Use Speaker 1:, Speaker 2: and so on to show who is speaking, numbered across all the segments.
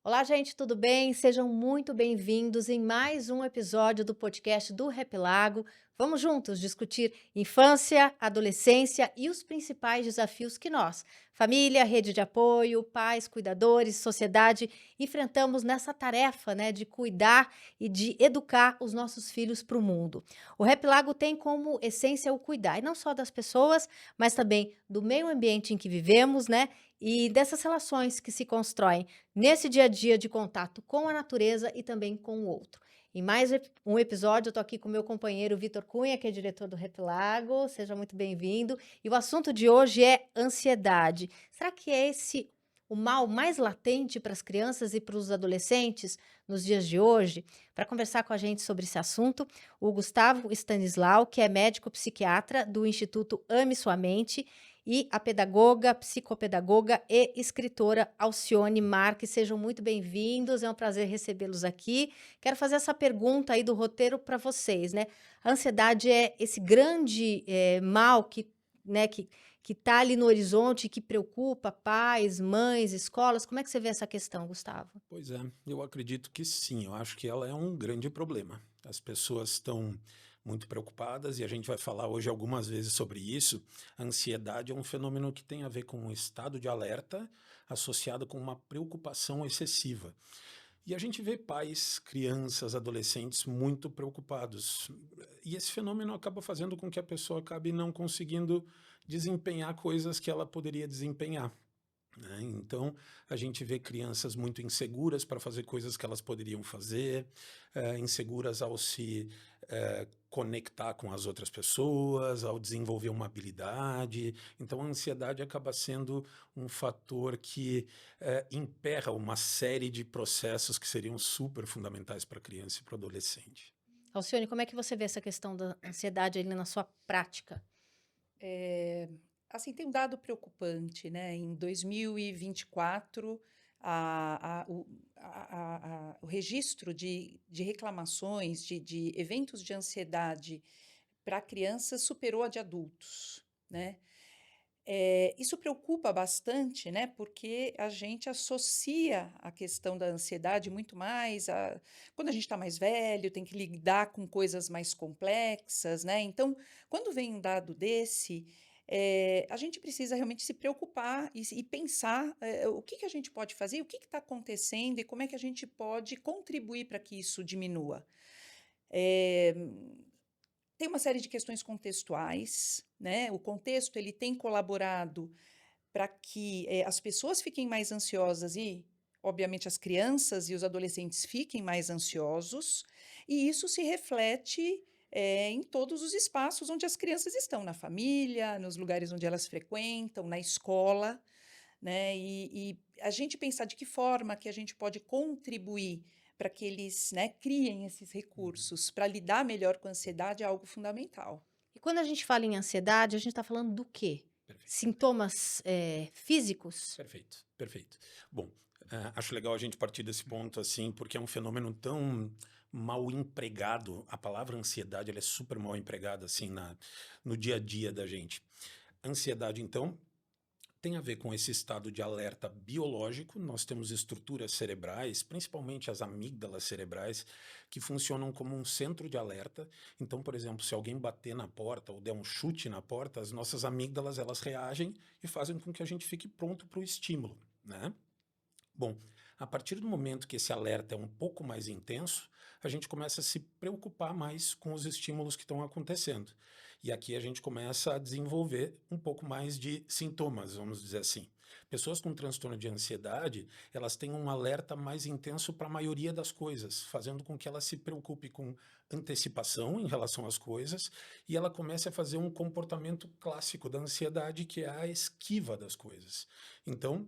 Speaker 1: Olá, gente, tudo bem? Sejam muito bem-vindos em mais um episódio do podcast do Rap Lago. Vamos juntos discutir infância, adolescência e os principais desafios que nós, família, rede de apoio, pais, cuidadores, sociedade, enfrentamos nessa tarefa, de cuidar e de educar os nossos filhos para o mundo. O Rap Lago tem como essência o cuidar, e não só das pessoas, mas também do meio ambiente em que vivemos, e dessas relações que se constroem nesse dia a dia de contato com a natureza e também com o outro. Em mais um episódio, eu estou aqui com o meu companheiro Vitor Cunha, que é diretor do Replago. Seja muito bem-vindo. E o assunto de hoje é ansiedade. Será que é esse o mal mais latente para as crianças e para os adolescentes nos dias de hoje? Para conversar com a gente sobre esse assunto, o Gustavo Stanislau, que é médico psiquiatra do Instituto Ame Sua Mente, e a pedagoga, psicopedagoga e escritora Alcione Marques. Sejam muito bem-vindos, é um prazer recebê-los aqui. Quero fazer essa pergunta aí do roteiro para vocês, A ansiedade é esse grande mal que está ali no horizonte, que preocupa pais, mães, escolas. Como é que você vê essa questão, Gustavo?
Speaker 2: Pois é, eu acredito que sim, eu acho que ela é um grande problema. As pessoas estão muito preocupadas e a gente vai falar hoje algumas vezes sobre isso. A ansiedade é um fenômeno que tem a ver com um estado de alerta associado com uma preocupação excessiva. E a gente vê pais, crianças, adolescentes muito preocupados. E esse fenômeno acaba fazendo com que a pessoa acabe não conseguindo desempenhar coisas que ela poderia desempenhar, né? Então, a gente vê crianças muito inseguras para fazer coisas que elas poderiam fazer, inseguras ao se conectar com as outras pessoas, ao desenvolver uma habilidade. Então, a ansiedade acaba sendo um fator que emperra uma série de processos que seriam super fundamentais para a criança e para o adolescente.
Speaker 1: Alcione, como é que você vê essa questão da ansiedade ali na sua prática?
Speaker 3: Eh, tem um dado preocupante, né, em 2024, o registro de reclamações, de eventos de ansiedade para crianças superou a de adultos, né. Isso preocupa bastante, né, porque a gente associa a questão da ansiedade muito mais a quando a gente está mais velho, tem que lidar com coisas mais complexas, né. Então, quando vem um dado desse, a gente precisa realmente se preocupar e pensar, o que que a gente pode fazer, o que está acontecendo e como é que a gente pode contribuir para que isso diminua. Eh Tem uma série de questões contextuais, né, o contexto ele tem colaborado para que, as pessoas fiquem mais ansiosas e, obviamente, as crianças e os adolescentes fiquem mais ansiosos, e isso se reflete, em todos os espaços onde as crianças estão, na família, nos lugares onde elas frequentam, na escola, né, e a gente pensar de que forma que a gente pode contribuir para que eles, né, criem esses
Speaker 2: Uhum.
Speaker 3: recursos para lidar melhor com a ansiedade é algo fundamental.
Speaker 1: E quando a gente fala em ansiedade, a gente está falando do quê?
Speaker 2: Perfeito.
Speaker 1: Sintomas físicos?
Speaker 2: Perfeito, perfeito. Bom, acho legal a gente partir desse ponto assim, porque é um fenômeno tão mal empregado. A palavra ansiedade ela é super mal empregada assim no dia a dia da gente. Ansiedade, então, tem a ver com esse estado de alerta biológico. Nós temos estruturas cerebrais, principalmente as amígdalas cerebrais, que funcionam como um centro de alerta. Então, por exemplo, se alguém bater na porta ou der um chute na porta, as nossas amígdalas elas reagem e fazem com que a gente fique pronto para o estímulo, né? Bom, a partir do momento que esse alerta é um pouco mais intenso, a gente começa a se preocupar mais com os estímulos que estão acontecendo. E aqui a gente começa a desenvolver um pouco mais de sintomas, vamos dizer assim. Pessoas com transtorno de ansiedade, elas têm um alerta mais intenso para a maioria das coisas, fazendo com que ela se preocupe com antecipação em relação às coisas e ela comece a fazer um comportamento clássico da ansiedade, que é a esquiva das coisas. Então,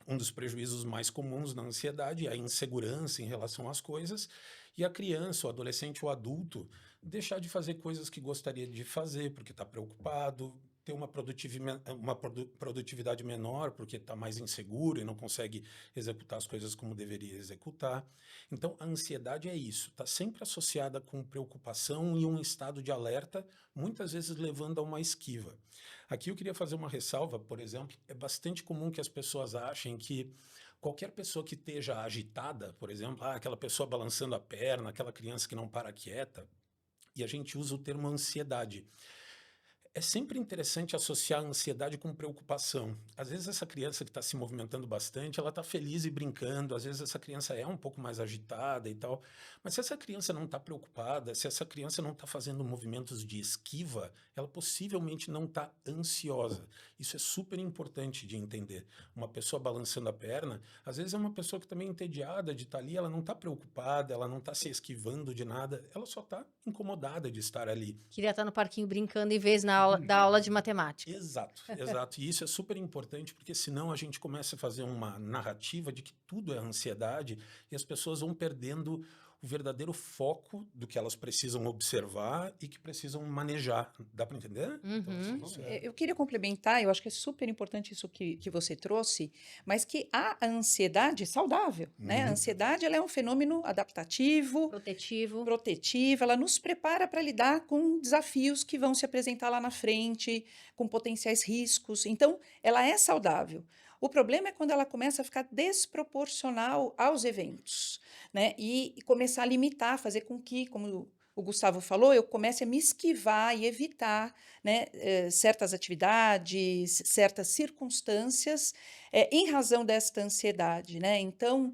Speaker 2: um dos prejuízos mais comuns na ansiedade é a insegurança em relação às coisas e a criança, o adolescente, o adulto deixar de fazer coisas que gostaria de fazer porque está preocupado, ter produtividade menor porque está mais inseguro e não consegue executar as coisas como deveria executar. Então, a ansiedade é isso, está sempre associada com preocupação e um estado de alerta, muitas vezes levando a uma esquiva. Aqui eu queria fazer uma ressalva, por exemplo, é bastante comum que as pessoas achem que qualquer pessoa que esteja agitada, por exemplo, aquela pessoa balançando a perna, aquela criança que não para quieta, e a gente usa o termo ansiedade. É sempre interessante associar a ansiedade com preocupação. Às vezes essa criança que está se movimentando bastante, ela está feliz e brincando, às vezes essa criança é um pouco mais agitada e tal, mas se essa criança não está preocupada, se essa criança não está fazendo movimentos de esquiva, ela possivelmente não está ansiosa. Isso é super importante de entender. Uma pessoa balançando a perna, às vezes é uma pessoa que também é entediada de estar ali, ela não está preocupada, ela não está se esquivando de nada, ela só está incomodada de estar ali.
Speaker 1: Queria estar no parquinho brincando em vez da aula de matemática.
Speaker 2: Exato, exato. E isso é super importante, porque senão a gente começa a fazer uma narrativa de que tudo é ansiedade e as pessoas vão perdendo o verdadeiro foco do que elas precisam observar e que precisam manejar. Dá para entender? Então, assim, isso
Speaker 3: Eu queria complementar, eu acho que é super importante isso que você trouxe, mas que a ansiedade saudável, né? A ansiedade ela é um fenômeno adaptativo, protetivo, ela nos prepara para lidar com desafios que vão se apresentar lá na frente, com potenciais riscos. Então, ela é saudável. O problema é quando ela começa a ficar desproporcional aos eventos, né? E começar a limitar, fazer com que, como o Gustavo falou, eu comece a me esquivar e evitar, né, certas atividades, certas circunstâncias, em razão desta ansiedade, né? Então,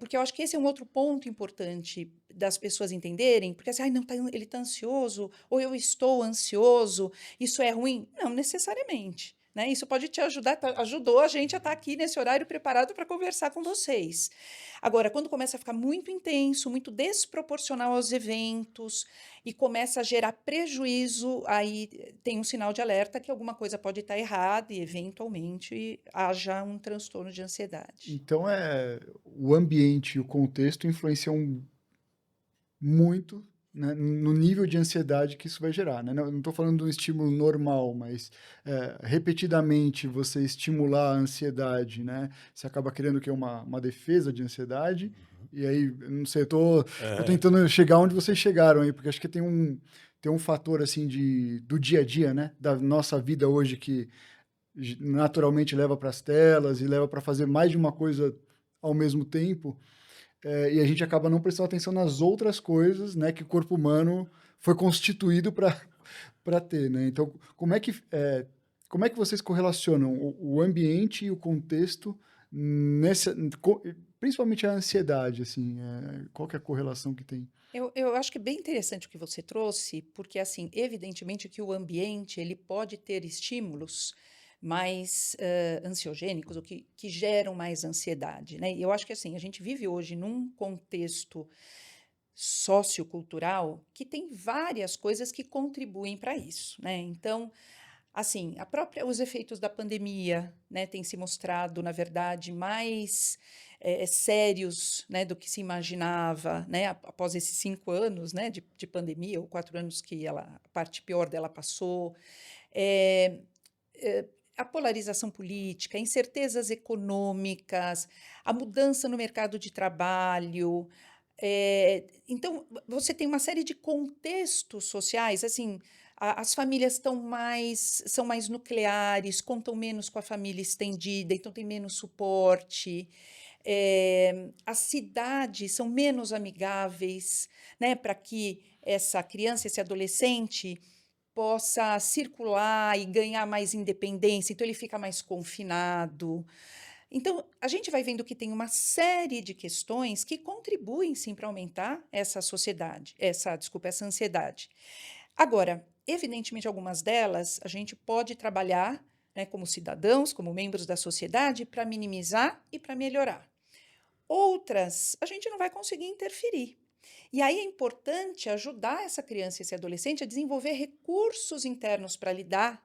Speaker 3: porque eu acho que esse é um outro ponto importante das pessoas entenderem, porque assim, não, ele está ansioso, ou eu estou ansioso, isso é ruim? Não necessariamente. Né? Isso pode te ajudar, ajudou a gente a estar aqui nesse horário preparado para conversar com vocês. Agora, quando começa a ficar muito intenso, muito desproporcional aos eventos e começa a gerar prejuízo, aí tem um sinal de alerta que alguma coisa pode estar errada e, eventualmente, haja um transtorno de ansiedade.
Speaker 4: Então, o ambiente e o contexto influenciam muito, né, no nível de ansiedade que isso vai gerar, né? Não estou falando de um estímulo normal, mas repetidamente você estimular a ansiedade, né? Você acaba criando que uma defesa de ansiedade. E aí, eu não sei, eu tô tentando chegar onde vocês chegaram aí, porque acho que tem um fator assim do dia a dia, né? Da nossa vida hoje que naturalmente leva para as telas e leva para fazer mais de uma coisa ao mesmo tempo. E a gente acaba não prestando atenção nas outras coisas, né, que o corpo humano foi constituído para ter, né? Então, como é que vocês correlacionam o ambiente e o contexto principalmente a ansiedade, assim, qual que é a correlação que tem?
Speaker 3: Eu acho que é bem interessante o que você trouxe, porque, assim, evidentemente que o ambiente ele pode ter estímulos mais ansiogênicos, ou que geram mais ansiedade, né? E eu acho que, assim, a gente vive hoje num contexto sociocultural que tem várias coisas que contribuem para isso, né? Então, assim, os efeitos da pandemia, né, têm se mostrado, na verdade, mais sérios, né, do que se imaginava, né, após esses 5 anos, né, de pandemia, ou 4 anos que a parte pior dela passou. É, a polarização política, incertezas econômicas, a mudança no mercado de trabalho. Então, você tem uma série de contextos sociais, assim, as famílias são mais nucleares, contam menos com a família estendida, então tem menos suporte. As cidades são menos amigáveis, né, para que essa criança, esse adolescente, possa circular e ganhar mais independência, então ele fica mais confinado. Então, a gente vai vendo que tem uma série de questões que contribuem sim para aumentar essa essa ansiedade. Agora, evidentemente, algumas delas a gente pode trabalhar, né, como cidadãos, como membros da sociedade, para minimizar e para melhorar. Outras, a gente não vai conseguir interferir. E aí é importante ajudar essa criança e esse adolescente a desenvolver recursos internos para lidar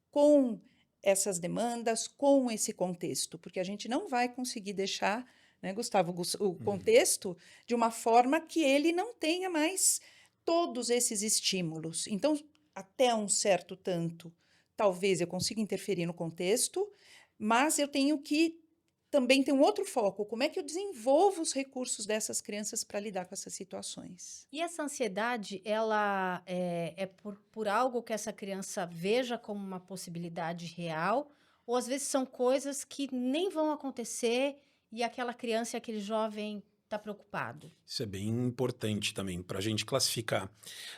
Speaker 3: com essas demandas, com esse contexto, porque a gente não vai conseguir deixar, né, Gustavo, o contexto de uma forma que ele não tenha mais todos esses estímulos. Então, até um certo tanto, talvez eu consiga interferir no contexto, mas eu tenho que também ter um outro foco, como é que eu desenvolvo os recursos dessas crianças para lidar com essas situações.
Speaker 1: E essa ansiedade, ela é por algo que essa criança veja como uma possibilidade real, ou às vezes são coisas que nem vão acontecer e aquela criança e aquele jovem está preocupado?
Speaker 2: Isso é bem importante também, para a gente classificar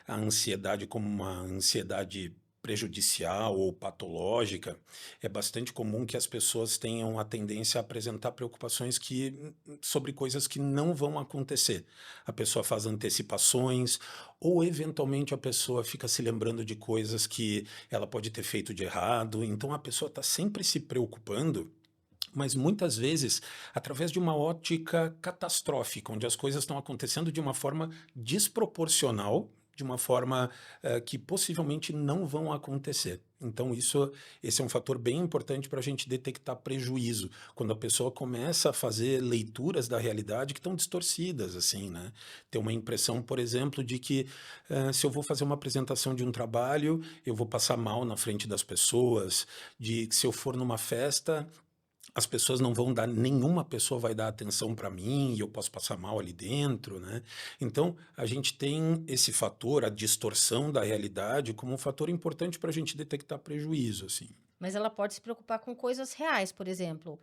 Speaker 2: a ansiedade como uma ansiedade prejudicial ou patológica. É bastante comum que as pessoas tenham a tendência a apresentar preocupações sobre coisas que não vão acontecer. A pessoa faz antecipações, ou eventualmente a pessoa fica se lembrando de coisas que ela pode ter feito de errado. Então a pessoa está sempre se preocupando, mas muitas vezes através de uma ótica catastrófica, onde as coisas estão acontecendo de uma forma desproporcional, de uma forma que possivelmente não vão acontecer. Então esse é um fator bem importante para a gente detectar prejuízo, quando a pessoa começa a fazer leituras da realidade que estão distorcidas, assim, né? Ter uma impressão, por exemplo, de que se eu vou fazer uma apresentação de um trabalho, eu vou passar mal na frente das pessoas, de que se eu for numa festa, as pessoas não vão dar, nenhuma pessoa vai dar atenção para mim e eu posso passar mal ali dentro, né? Então, a gente tem esse fator, a distorção da realidade, como um fator importante para a gente detectar prejuízo, assim.
Speaker 1: Mas ela pode se preocupar com coisas reais, por exemplo.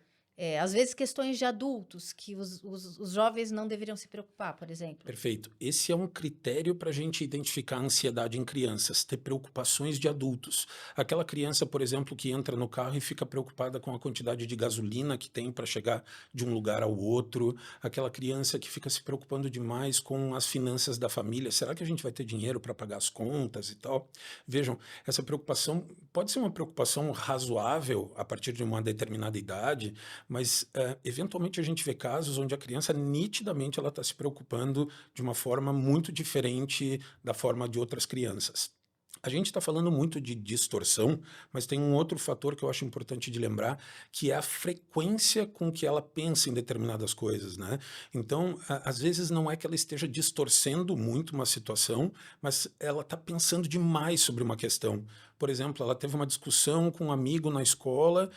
Speaker 1: Às vezes questões de adultos, que os jovens não deveriam se preocupar, por exemplo.
Speaker 2: Perfeito. Esse é um critério para a gente identificar a ansiedade em crianças, ter preocupações de adultos. Aquela criança, por exemplo, que entra no carro e fica preocupada com a quantidade de gasolina que tem para chegar de um lugar ao outro. Aquela criança que fica se preocupando demais com as finanças da família. Será que a gente vai ter dinheiro para pagar as contas e tal? Vejam, essa preocupação pode ser uma preocupação razoável a partir de uma determinada idade, mas eventualmente a gente vê casos onde a criança nitidamente ela está se preocupando de uma forma muito diferente da forma de outras crianças. A gente está falando muito de distorção, mas tem um outro fator que eu acho importante de lembrar, que é a frequência com que ela pensa em determinadas coisas, né? Então, às vezes não é que ela esteja distorcendo muito uma situação, mas ela está pensando demais sobre uma questão. Por exemplo, ela teve uma discussão com um amigo na escola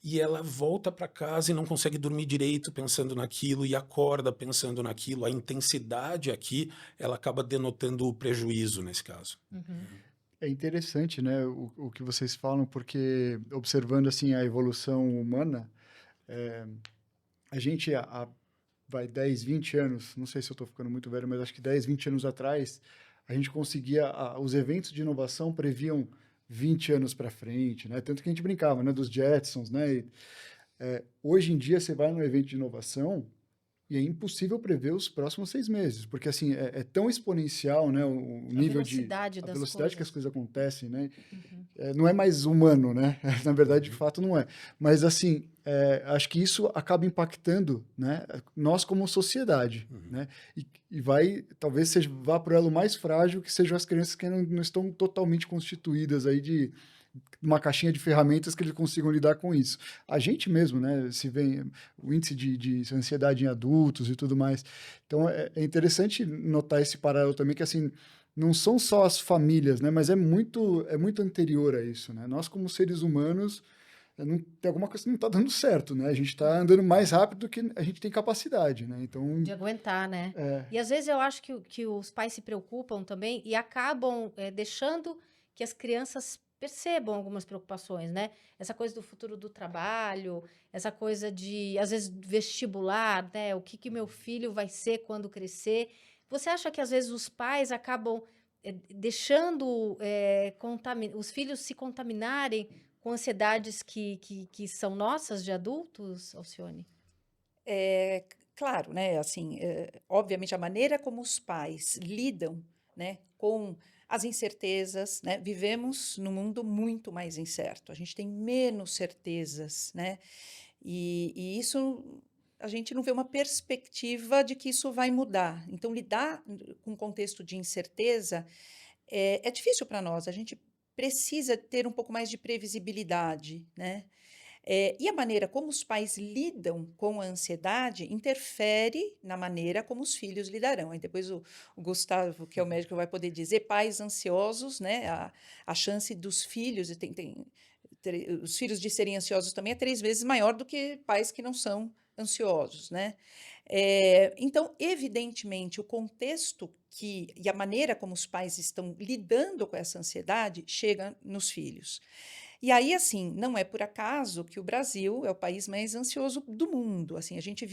Speaker 2: e ela volta para casa e não consegue dormir direito pensando naquilo e acorda pensando naquilo. A intensidade aqui, ela acaba denotando o prejuízo nesse caso.
Speaker 1: Uhum.
Speaker 4: É interessante, né, o que vocês falam, porque observando assim a evolução humana, a gente vai 10, 20 anos, não sei se eu estou ficando muito velho, mas acho que 10, 20 anos atrás, a gente conseguia, os eventos de inovação previam 20 anos para frente, né? Tanto que a gente brincava, né, dos Jetsons, né? Hoje em dia você vai num evento de inovação e é impossível prever os próximos 6 meses, porque assim é tão exponencial, né, o nível
Speaker 1: velocidade
Speaker 4: a
Speaker 1: das
Speaker 4: velocidade que as
Speaker 1: coisas.
Speaker 4: coisas acontecem, né?
Speaker 1: Uhum.
Speaker 4: Não é mais humano, né? Na verdade, de fato, não é. Mas assim, acho que isso acaba impactando, né, nós como sociedade, né? E talvez vá para o elo mais frágil, que sejam as crianças que não estão totalmente constituídas aí de uma caixinha de ferramentas que eles consigam lidar com isso. A gente mesmo, né, se vê o índice de ansiedade em adultos e tudo mais. Então, é interessante notar esse paralelo também, que assim, não são só as famílias, né, mas é muito anterior a isso, né? Nós, como seres humanos, tem alguma coisa que não está dando certo, né? A gente está andando mais rápido do que a gente tem capacidade, né? Então,
Speaker 1: De aguentar, né? E às vezes eu acho que os pais se preocupam também e acabam deixando que as crianças percebam algumas preocupações, né? Essa coisa do futuro do trabalho, essa coisa de, às vezes, vestibular, né? O que meu filho vai ser quando crescer. Você acha que às vezes os pais acabam deixando os filhos se contaminarem com ansiedades que são nossas de adultos, Alcione?
Speaker 3: Claro, né, assim, obviamente a maneira como os pais lidam, né, com as incertezas, né, vivemos num mundo muito mais incerto, a gente tem menos certezas, né, e isso a gente não vê uma perspectiva de que isso vai mudar. Então, lidar com um contexto de incerteza é difícil para nós, a gente precisa ter um pouco mais de previsibilidade, né? E a maneira como os pais lidam com a ansiedade interfere na maneira como os filhos lidarão. Aí depois o Gustavo, que é o médico, vai poder dizer pais ansiosos, né? A chance dos filhos, os filhos de serem ansiosos também é 3 vezes maior do que pais que não são ansiosos, né? Então, evidentemente, o contexto e a maneira como os pais estão lidando com essa ansiedade chega nos filhos. E aí, assim, não é por acaso que o Brasil é o país mais ansioso do mundo. Assim, a gente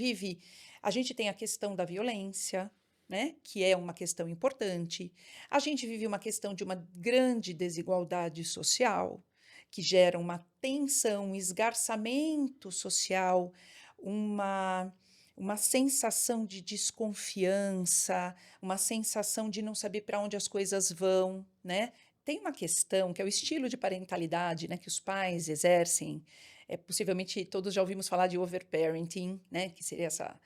Speaker 3: tem a questão da violência, né, que é uma questão importante. A gente vive uma questão de uma grande desigualdade social, que gera uma tensão, um esgarçamento social, uma uma sensação de desconfiança, uma sensação de não saber para onde as coisas vão, né? Tem uma questão que é o estilo de parentalidade, né, que os pais exercem. Possivelmente todos já ouvimos falar de overparenting, né, que seria essa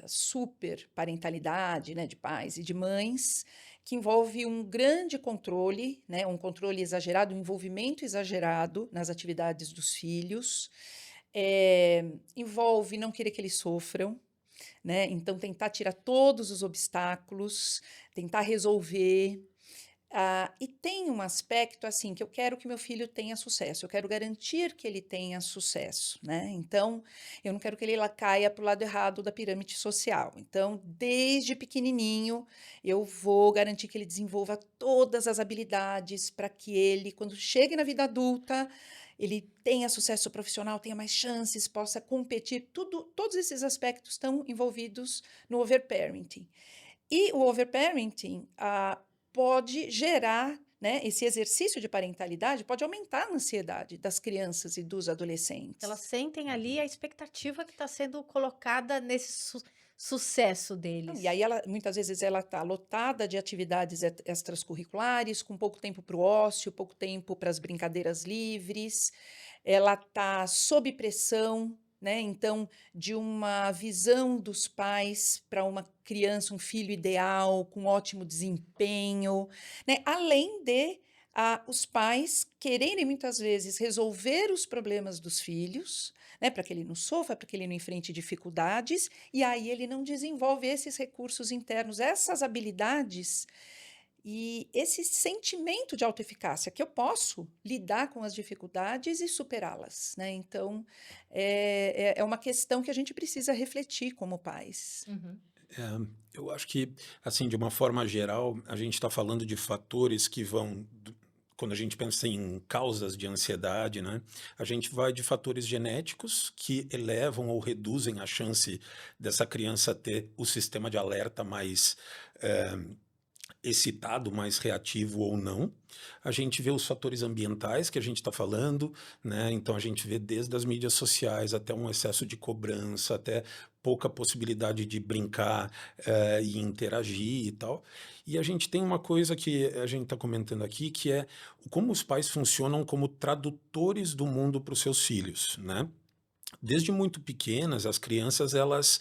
Speaker 3: super parentalidade, né, de pais e de mães, que envolve um grande controle, né, um controle exagerado, um envolvimento exagerado nas atividades dos filhos. Envolve não querer que eles sofram, né? Então, tentar tirar todos os obstáculos, tentar resolver. E tem um aspecto assim que eu quero que meu filho tenha sucesso, eu quero garantir que ele tenha sucesso, né? Então, eu não quero que ele caia para o lado errado da pirâmide social. Então, desde pequenininho, eu vou garantir que ele desenvolva todas as habilidades para que ele, quando chegue na vida adulta, ele tenha sucesso profissional, tenha mais chances, possa competir. Todos esses aspectos estão envolvidos no overparenting. E o overparenting pode gerar, né, esse exercício de parentalidade pode aumentar a ansiedade das crianças e dos adolescentes.
Speaker 1: Elas sentem ali a expectativa que está sendo colocada nesse sucesso
Speaker 3: Não,
Speaker 1: deles.
Speaker 3: e aí muitas vezes ela está lotada de atividades extracurriculares, com pouco tempo para o ócio, pouco tempo para as brincadeiras livres, ela está sob pressão, né? Então, de uma visão dos pais para uma criança, um filho ideal, com ótimo desempenho, né? Além de os pais quererem muitas vezes resolver os problemas dos filhos, né? Para que ele não sofra, para que ele não enfrente dificuldades, e aí ele não desenvolve esses recursos internos, essas habilidades e esse sentimento de autoeficácia, que eu posso lidar com as dificuldades e superá-las, né? Então, é uma questão que a gente precisa refletir como pais.
Speaker 1: Uhum.
Speaker 2: Eu acho que, assim, de uma forma geral, a gente está falando de fatores que vão, quando a gente pensa em causas de ansiedade, né, a gente vai de fatores genéticos que elevam ou reduzem a chance dessa criança ter o sistema de alerta mais excitado, mais reativo ou não. A gente vê os fatores ambientais que a gente está falando, né? Então a gente vê desde as mídias sociais até um excesso de cobrança, até pouca possibilidade de brincar e interagir e tal. E a gente tem uma coisa que a gente está comentando aqui, que é como os pais funcionam como tradutores do mundo para os seus filhos, né? Desde muito pequenas, as crianças, elas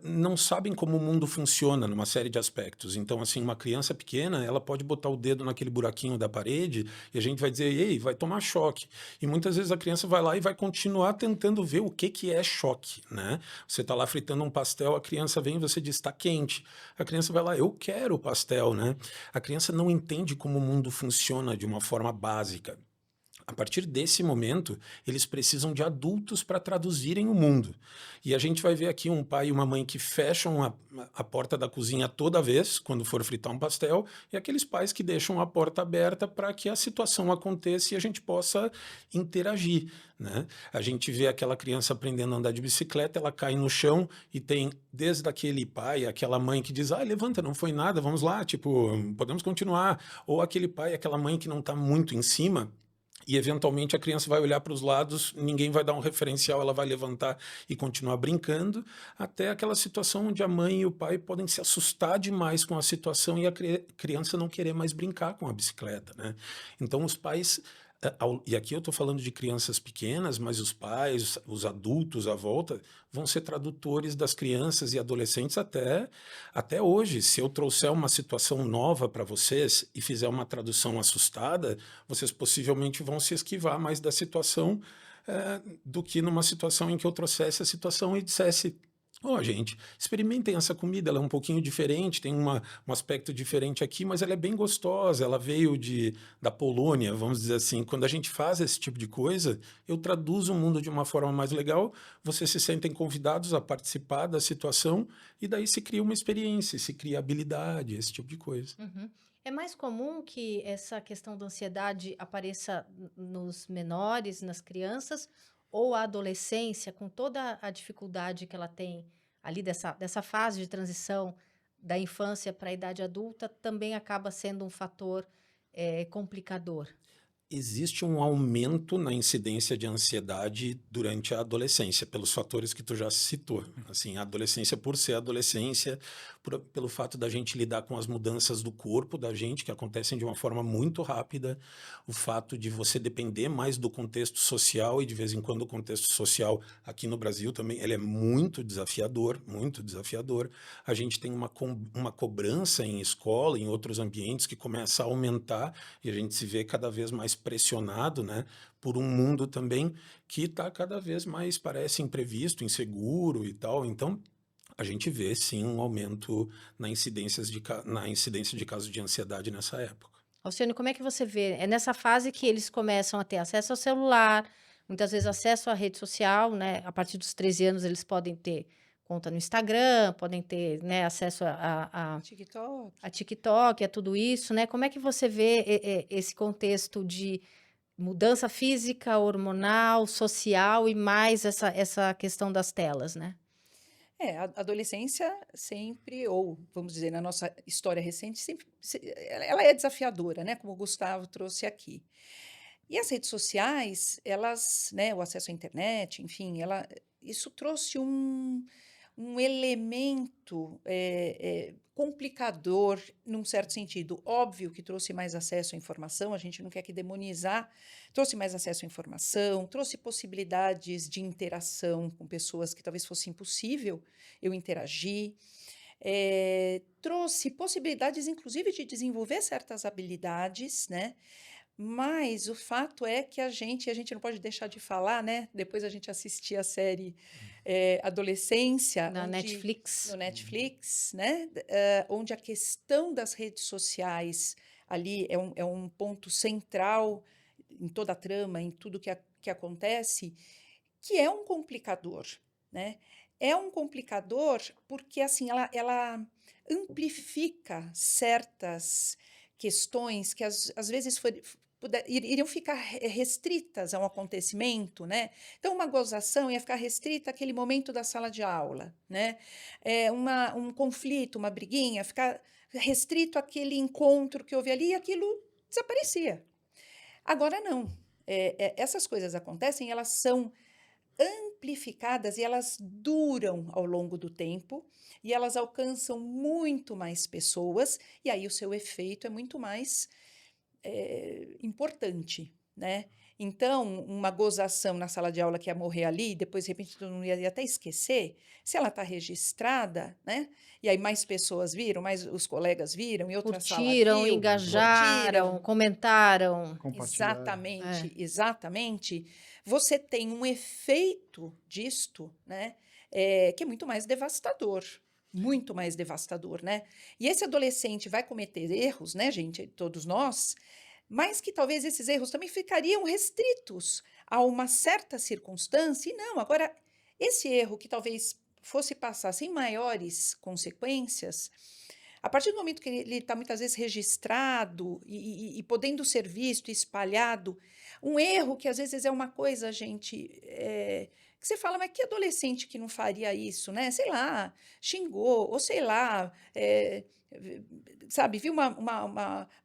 Speaker 2: não sabem como o mundo funciona numa série de aspectos. Então, assim, uma criança pequena, ela pode botar o dedo naquele buraquinho da parede e a gente vai dizer, ei, vai tomar choque. E muitas vezes a criança vai lá e vai continuar tentando ver o que é choque, né? Você está lá fritando um pastel, a criança vem e você diz, está quente. A criança vai lá, eu quero o pastel, né? A criança não entende como o mundo funciona de uma forma básica. A partir desse momento, eles precisam de adultos para traduzirem o mundo. E a gente vai ver aqui um pai e uma mãe que fecham a porta da cozinha toda vez, quando for fritar um pastel, e aqueles pais que deixam a porta aberta para que a situação aconteça e a gente possa interagir, né? A gente vê aquela criança aprendendo a andar de bicicleta, ela cai no chão e tem desde aquele pai, aquela mãe que diz, levanta, não foi nada, vamos lá, tipo, podemos continuar. Ou aquele pai, aquela mãe que não está muito em cima, e eventualmente a criança vai olhar para os lados, ninguém vai dar um referencial, ela vai levantar e continuar brincando, até aquela situação onde a mãe e o pai podem se assustar demais com a situação e a criança não querer mais brincar com a bicicleta, né? Então os pais, e aqui eu estou falando de crianças pequenas, mas os pais, os adultos à volta, vão ser tradutores das crianças e adolescentes até hoje. Se eu trouxer uma situação nova para vocês e fizer uma tradução assustada, vocês possivelmente vão se esquivar mais da situação do que numa situação em que eu trouxesse a situação e dissesse, gente, experimentem essa comida, ela é um pouquinho diferente, tem um aspecto diferente aqui, mas ela é bem gostosa, ela veio da Polônia, vamos dizer assim. Quando a gente faz esse tipo de coisa, eu traduzo o mundo de uma forma mais legal, vocês se sentem convidados a participar da situação e daí se cria uma experiência, se cria habilidade, esse tipo de coisa.
Speaker 1: Uhum. É mais comum que essa questão da ansiedade apareça nos menores, nas crianças, ou a adolescência, com toda a dificuldade que ela tem ali dessa fase de transição da infância para a idade adulta, também acaba sendo um fator complicador?
Speaker 2: Existe um aumento na incidência de ansiedade durante a adolescência, pelos fatores que tu já citou. Assim, a adolescência, por ser adolescência, pelo fato da gente lidar com as mudanças do corpo da gente, que acontecem de uma forma muito rápida, o fato de você depender mais do contexto social, e de vez em quando o contexto social aqui no Brasil também, ele é muito desafiador, muito desafiador. A gente tem uma cobrança em escola, em outros ambientes, que começa a aumentar, e a gente se vê cada vez mais pressionado, né, por um mundo também que está cada vez mais, parece, imprevisto, inseguro e tal. Então, a gente vê, sim, um aumento na incidência de casos de ansiedade nessa época.
Speaker 1: Alcione, como é que você vê? É nessa fase que eles começam a ter acesso ao celular, muitas vezes acesso à rede social, né? A partir dos 13 anos eles podem ter conta no Instagram, podem ter, né, acesso
Speaker 3: TikTok.
Speaker 1: a TikTok, a tudo isso, né? Como é que você vê esse contexto de mudança física, hormonal, social e mais essa questão das telas, né?
Speaker 3: A adolescência sempre, ou vamos dizer, na nossa história recente, sempre, ela é desafiadora, né? Como o Gustavo trouxe aqui. E as redes sociais, elas, né, o acesso à internet, enfim, isso trouxe um elemento complicador, num certo sentido. Óbvio que trouxe mais acesso à informação, a gente não quer que demonizar, trouxe mais acesso à informação, trouxe possibilidades de interação com pessoas que talvez fosse impossível eu interagir, trouxe possibilidades, inclusive, de desenvolver certas habilidades, né? Mas o fato é que a gente não pode deixar de falar, né? Depois a gente assistia a série Adolescência,
Speaker 1: Na
Speaker 3: no
Speaker 1: Netflix.
Speaker 3: Netflix, né? Onde a questão das redes sociais ali é um ponto central em toda a trama, em tudo que acontece, que é um complicador, né? É um complicador porque assim ela amplifica certas questões que às vezes iriam ficar restritas a um acontecimento, né? Então, uma gozação ia ficar restrita àquele momento da sala de aula, né? Um conflito, uma briguinha, ficar restrito àquele encontro que houve ali e aquilo desaparecia. Agora, não. Essas coisas acontecem, elas são amplificadas e elas duram ao longo do tempo e elas alcançam muito mais pessoas e aí o seu efeito é muito mais importante, né? Então, uma gozação na sala de aula que ia morrer ali, depois de repente todo mundo ia até esquecer, se ela está registrada, né? E aí mais pessoas viram, mais os colegas viram, e outra sala
Speaker 1: Curtiram,
Speaker 3: viu,
Speaker 1: engajaram,
Speaker 3: curtiram.
Speaker 1: comentaram.
Speaker 4: Compartilhar.
Speaker 3: Exatamente, exatamente. Você tem um efeito disto, né? Que é muito mais devastador. Muito mais devastador, né? E esse adolescente vai cometer erros, né, gente? Todos nós, mas que talvez esses erros também ficariam restritos a uma certa circunstância, e não. Agora, esse erro que talvez fosse passar sem maiores consequências, a partir do momento que ele está muitas vezes registrado e podendo ser visto, espalhado, um erro que às vezes é uma coisa, gente, que você fala, mas que adolescente que não faria isso, né? Sei lá, xingou, ou sei lá, sabe, viu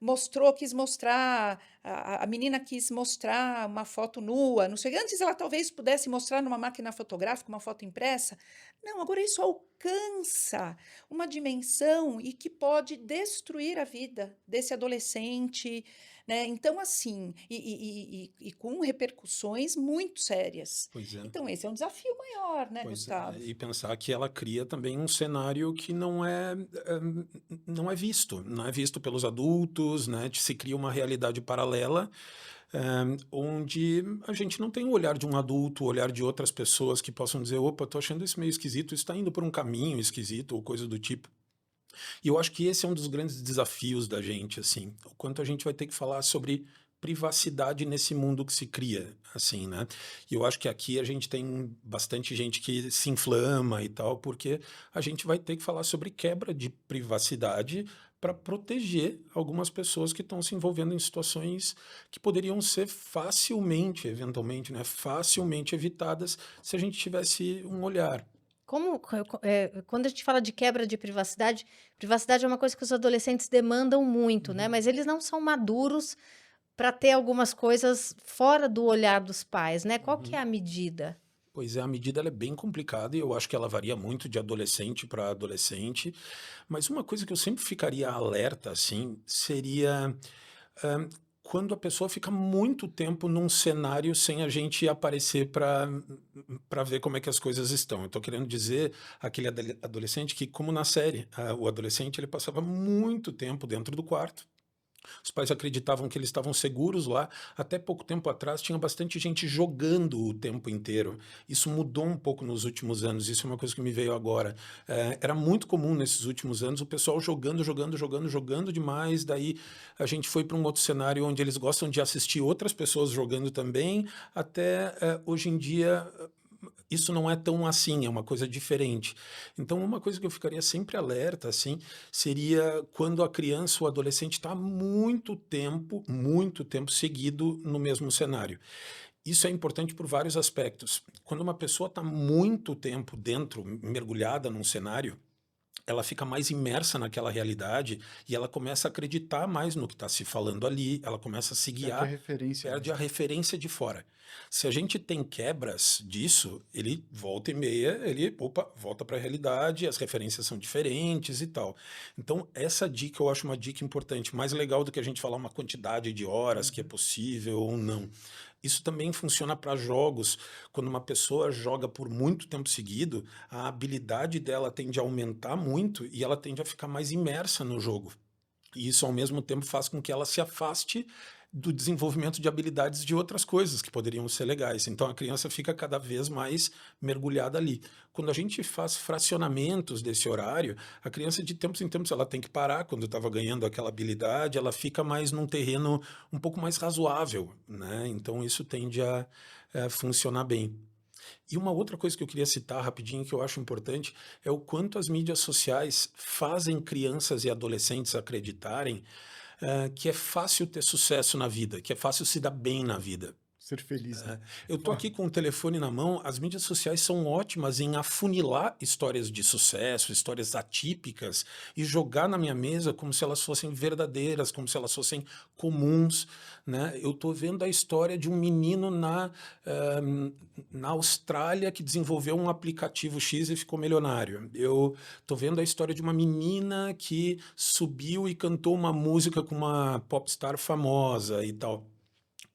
Speaker 3: mostrou, quis mostrar, a menina quis mostrar uma foto nua, não sei, antes ela talvez pudesse mostrar numa máquina fotográfica uma foto impressa. Não, agora isso alcança uma dimensão e que pode destruir a vida desse adolescente, né? Então, assim, e com repercussões muito sérias.
Speaker 2: Pois é.
Speaker 3: Então, esse é um desafio maior, né,
Speaker 2: Pois
Speaker 3: Gustavo?
Speaker 2: e pensar que ela cria também um cenário que não é visto pelos adultos, né? Se cria uma realidade paralela, onde a gente não tem o olhar de um adulto, o olhar de outras pessoas que possam dizer, opa, tô achando isso meio esquisito, isso está indo por um caminho esquisito ou coisa do tipo. E eu acho que esse é um dos grandes desafios da gente, assim, o quanto a gente vai ter que falar sobre privacidade nesse mundo que se cria, assim, né? E eu acho que aqui a gente tem bastante gente que se inflama e tal, porque a gente vai ter que falar sobre quebra de privacidade para proteger algumas pessoas que estão se envolvendo em situações que poderiam ser facilmente, eventualmente, né, facilmente evitadas se a gente tivesse um olhar.
Speaker 1: Quando a gente fala de quebra de privacidade, privacidade é uma coisa que os adolescentes demandam muito, né?
Speaker 2: Uhum.
Speaker 1: Mas eles não são maduros para ter algumas coisas fora do olhar dos pais, né? Qual que é
Speaker 2: Uhum.
Speaker 1: a medida?
Speaker 2: Pois é, a medida ela é bem complicada e eu acho que ela varia muito de adolescente para adolescente, mas uma coisa que eu sempre ficaria alerta, assim, seria hã, quando a pessoa fica muito tempo num cenário sem a gente aparecer para ver como é que as coisas estão. Eu estou querendo dizer aquele adolescente que, como na série, o adolescente ele passava muito tempo dentro do quarto. Os pais acreditavam que eles estavam seguros lá. Até pouco tempo atrás tinha bastante gente jogando o tempo inteiro. Isso mudou um pouco nos últimos anos. Isso é uma coisa que me veio agora. Era muito comum nesses últimos anos o pessoal jogando demais. Daí a gente foi para um outro cenário onde eles gostam de assistir outras pessoas jogando também. Até hoje em dia isso não é tão assim, é uma coisa diferente. Então, uma coisa que eu ficaria sempre alerta, assim, seria quando a criança ou adolescente está muito tempo seguido no mesmo cenário. Isso é importante por vários aspectos. Quando uma pessoa está muito tempo dentro, mergulhada num cenário, ela fica mais imersa naquela realidade e ela começa a acreditar mais no que está se falando ali, ela começa a se
Speaker 4: Perde a
Speaker 2: guiar,
Speaker 4: referência, né?
Speaker 2: perde a referência de fora. Se a gente tem quebras disso, ele volta e meia, ele, opa, volta para a realidade, as referências são diferentes e tal. Então, essa dica eu acho uma dica importante, mais legal do que a gente falar uma quantidade de horas que é
Speaker 4: Uhum.
Speaker 2: possível ou não. Isso também funciona para jogos. Quando uma pessoa joga por muito tempo seguido, a habilidade dela tende a aumentar muito e ela tende a ficar mais imersa no jogo. E isso, ao mesmo tempo, faz com que ela se afaste do desenvolvimento de habilidades de outras coisas que poderiam ser legais. Então, a criança fica cada vez mais mergulhada ali. Quando a gente faz fracionamentos desse horário, a criança, de tempos em tempos, ela tem que parar. Quando estava ganhando aquela habilidade, ela fica mais num terreno um pouco mais razoável, né? Então, isso tende a funcionar bem. E uma outra coisa que eu queria citar rapidinho, que eu acho importante, é o quanto as mídias sociais fazem crianças e adolescentes acreditarem que é fácil ter sucesso na vida, que é fácil se dar bem na vida.
Speaker 4: Ser feliz, né?
Speaker 2: Eu estou aqui com o telefone na mão, as mídias sociais são ótimas em afunilar histórias de sucesso, histórias atípicas, e jogar na minha mesa como se elas fossem verdadeiras, como se elas fossem comuns, né? Eu estou vendo a história de um menino na Austrália que desenvolveu um aplicativo X e ficou milionário. Eu estou vendo a história de uma menina que subiu e cantou uma música com uma popstar famosa e tal.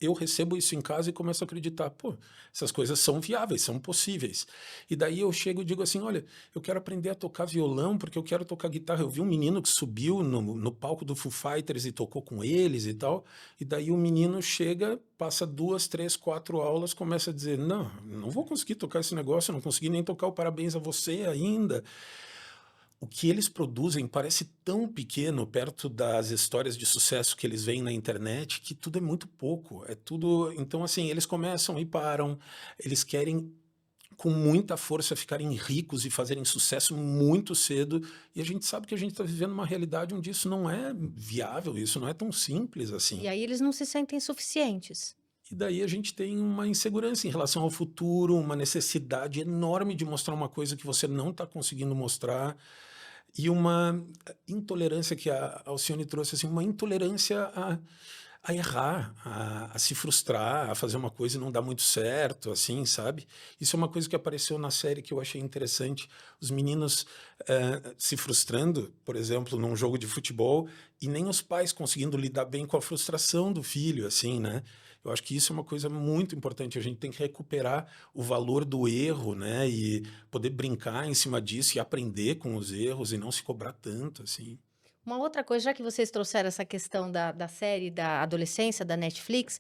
Speaker 2: Eu recebo isso em casa e começo a acreditar, pô, essas coisas são viáveis, são possíveis. E daí eu chego e digo assim, olha, eu quero aprender a tocar violão porque eu quero tocar guitarra. Eu vi um menino que subiu no palco do Foo Fighters e tocou com eles e tal, e daí o menino chega, passa 2, 3, 4 aulas, começa a dizer, não vou conseguir tocar esse negócio, eu não consegui nem tocar o Parabéns a Você ainda. O que eles produzem parece tão pequeno perto das histórias de sucesso que eles veem na internet que tudo é muito pouco. É tudo. Então, assim, eles começam e param, eles querem com muita força ficarem ricos e fazerem sucesso muito cedo. E a gente sabe que a gente está vivendo uma realidade onde isso não é viável, isso não é tão simples
Speaker 1: E
Speaker 2: assim.
Speaker 1: aí eles não se sentem suficientes.
Speaker 2: E daí a gente tem uma insegurança em relação ao futuro, uma necessidade enorme de mostrar uma coisa que você não está conseguindo mostrar. E uma intolerância que a Alcione trouxe, assim, uma intolerância a errar, a se frustrar, a fazer uma coisa e não dar muito certo, assim, sabe? Isso é uma coisa que apareceu na série que eu achei interessante. Os meninos se frustrando, por exemplo, num jogo de futebol, e nem os pais conseguindo lidar bem com a frustração do filho, assim, né? Eu acho que isso é uma coisa muito importante. A gente tem que recuperar o valor do erro, né? E poder brincar em cima disso e aprender com os erros e não se cobrar tanto, assim.
Speaker 1: Uma outra coisa, já que vocês trouxeram essa questão da série da adolescência da Netflix,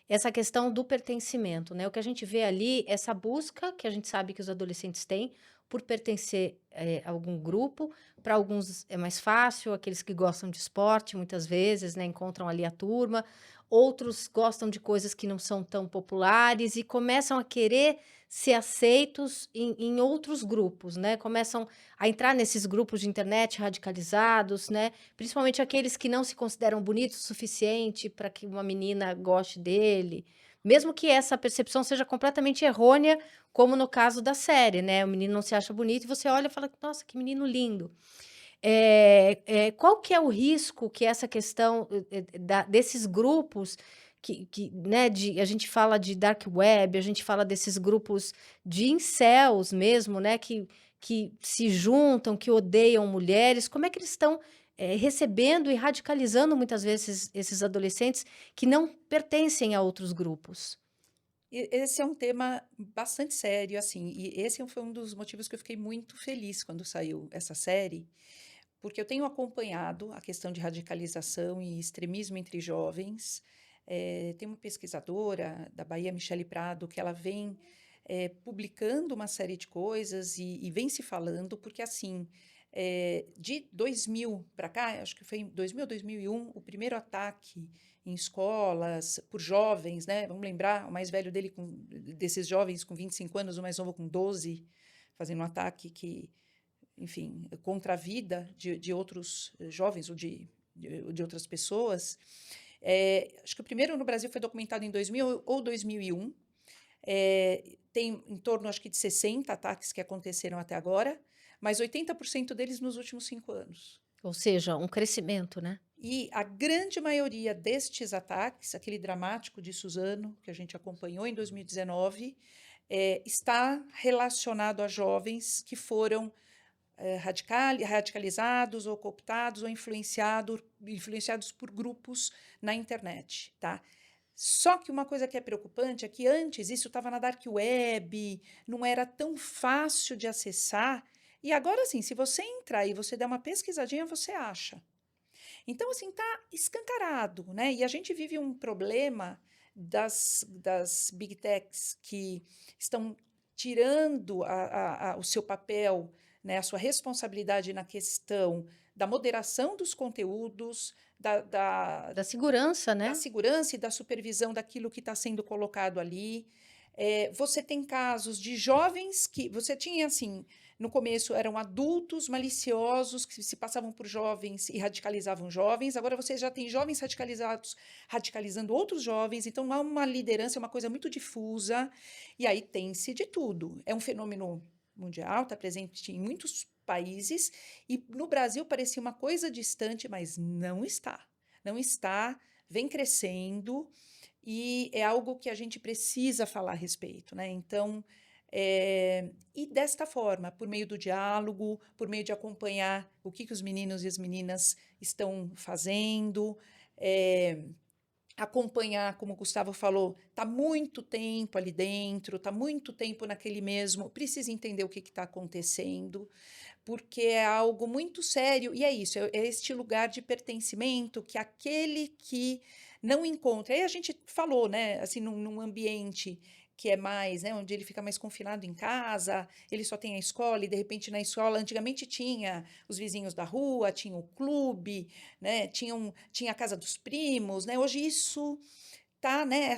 Speaker 1: essa questão do pertencimento, né? O que a gente vê ali, essa busca que a gente sabe que os adolescentes têm por pertencer a algum grupo. Para alguns é mais fácil, aqueles que gostam de esporte, muitas vezes, né? Encontram ali a turma. outros gostam de coisas que não são tão populares e começam a querer ser aceitos em outros grupos, né? Começam a entrar nesses grupos de internet radicalizados, né? Principalmente aqueles que não se consideram bonitos o suficiente para que uma menina goste dele. Mesmo que essa percepção seja completamente errônea, como no caso da série, né? O menino não se acha bonito e você olha e fala, nossa, que menino lindo. Qual que é o risco que essa questão desses grupos né, a gente fala de dark web, a gente fala desses grupos de incels mesmo, né, que se juntam, que odeiam mulheres, como é que eles estão recebendo e radicalizando muitas vezes esses adolescentes que não pertencem a outros grupos?
Speaker 3: Esse é um tema bastante sério, assim, e esse foi um dos motivos que eu fiquei muito feliz quando saiu essa série, porque eu tenho acompanhado a questão de radicalização e extremismo entre jovens. Tem uma pesquisadora da Bahia, Michele Prado, que ela vem publicando uma série de coisas e vem se falando, porque assim, de 2000 para cá, acho que foi em 2000, 2001, o primeiro ataque em escolas por jovens, né? Vamos lembrar, o mais velho desses jovens com 25 anos, o mais novo com 12, fazendo um ataque que, enfim, contra a vida de outros jovens ou de outras pessoas. Acho que o primeiro no Brasil foi documentado em 2000 ou 2001. Tem em torno, acho que, de 60 ataques que aconteceram até agora, mas 80% deles nos últimos 5 anos.
Speaker 1: Ou seja, um crescimento, né?
Speaker 3: E a grande maioria destes ataques, aquele dramático de Suzano, que a gente acompanhou em 2019, está relacionado a jovens que foram radicalizados ou cooptados ou influenciados por grupos na internet, tá? Só que uma coisa que é preocupante é que antes isso estava na dark web, não era tão fácil de acessar, e agora sim, se você entrar e você der uma pesquisadinha, você acha. Então, assim, tá escancarado, né? E a gente vive um problema das big techs que estão tirando o seu papel, né, a sua responsabilidade na questão da moderação dos conteúdos,
Speaker 1: Da segurança,
Speaker 3: da
Speaker 1: né?
Speaker 3: segurança e da supervisão daquilo que está sendo colocado ali. Você tem casos de jovens que você tinha assim, no começo eram adultos maliciosos que se passavam por jovens e radicalizavam jovens, agora você já tem jovens radicalizados radicalizando outros jovens, então há uma liderança, uma coisa muito difusa, e aí tem-se de tudo. É um fenômeno mundial, está presente em muitos países, e no Brasil parecia uma coisa distante, mas não está. Não está, vem crescendo, e é algo que a gente precisa falar a respeito, né? Então, e desta forma, por meio do diálogo, por meio de acompanhar o que os meninos e as meninas estão fazendo, acompanhar, como o Gustavo falou, está muito tempo ali dentro, está muito tempo naquele mesmo, precisa entender o que está acontecendo, porque é algo muito sério, e é isso, é este lugar de pertencimento que aquele que não encontra, aí a gente falou, né, assim, num ambiente que é mais, né, onde ele fica mais confinado em casa, ele só tem a escola, e de repente na escola, antigamente tinha os vizinhos da rua, tinha o clube, né, tinha a casa dos primos, né, hoje isso tá, né,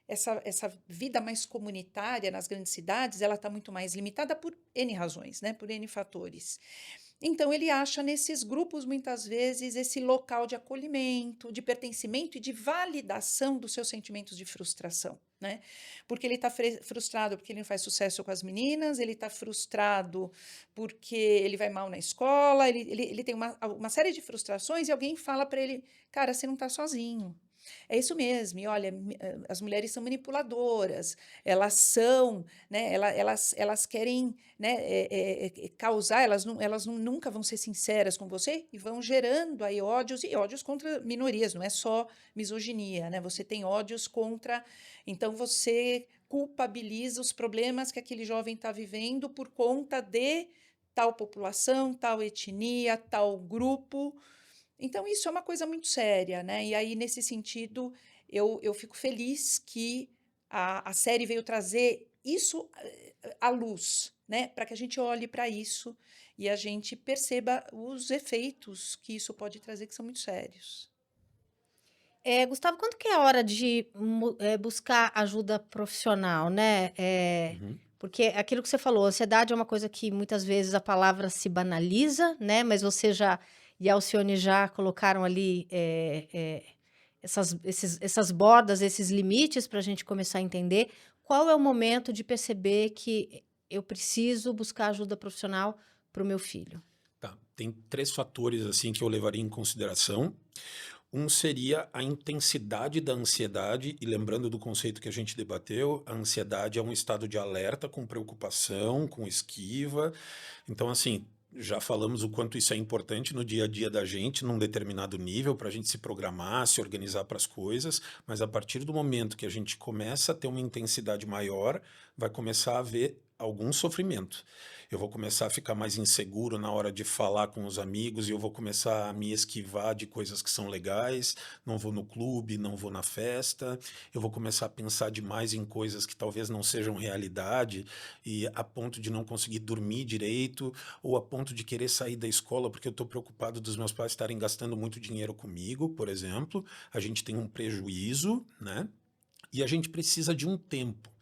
Speaker 3: essa vida mais comunitária nas grandes cidades, ela está muito mais limitada por N razões, né, por N fatores. Então, ele acha nesses grupos, muitas vezes, esse local de acolhimento, de pertencimento e de validação dos seus sentimentos de frustração, né? Porque ele está frustrado porque ele não faz sucesso com as meninas, ele está frustrado porque ele vai mal na escola, ele tem uma série de frustrações e alguém fala para ele, cara, você não está sozinho. É isso mesmo, e olha, as mulheres são manipuladoras, elas são, né, elas querem, né, causar, nunca vão ser sinceras com você e vão gerando aí ódios e ódios contra minorias, não é só misoginia, né? Você tem ódios contra, então você culpabiliza os problemas que aquele jovem está vivendo por conta de tal população, tal etnia, tal grupo. Então, isso é uma coisa muito séria, né? E aí, nesse sentido, eu fico feliz que a série veio trazer isso à luz, né? Para que a gente olhe para isso e a gente perceba os efeitos que isso pode trazer, que são muito sérios.
Speaker 1: Gustavo, quando que é a hora de buscar ajuda profissional, né?
Speaker 2: Uhum.
Speaker 1: Porque aquilo que você falou, ansiedade é uma coisa que muitas vezes a palavra se banaliza, né? Mas você e a Alcione já colocaram ali essas bordas, esses limites para a gente começar a entender qual é o momento de perceber que eu preciso buscar ajuda profissional para o meu filho.
Speaker 2: Tá. Tem 3 fatores assim que eu levaria em consideração. Um seria a intensidade da ansiedade, e lembrando do conceito que a gente debateu, a ansiedade é um estado de alerta com preocupação, com esquiva. Então, assim, já falamos o quanto isso é importante no dia a dia da gente, num determinado nível, para a gente se programar, se organizar para as coisas, mas a partir do momento que a gente começa a ter uma intensidade maior, vai começar a haver algum sofrimento. Eu vou começar a ficar mais inseguro na hora de falar com os amigos e eu vou começar a me esquivar de coisas que são legais, não vou no clube, não vou na festa, eu vou começar a pensar demais em coisas que talvez não sejam realidade e a ponto de não conseguir dormir direito ou a ponto de querer sair da escola porque eu estou preocupado dos meus pais estarem gastando muito dinheiro comigo, por exemplo. A gente tem um prejuízo, né? E a gente precisa de um tempo.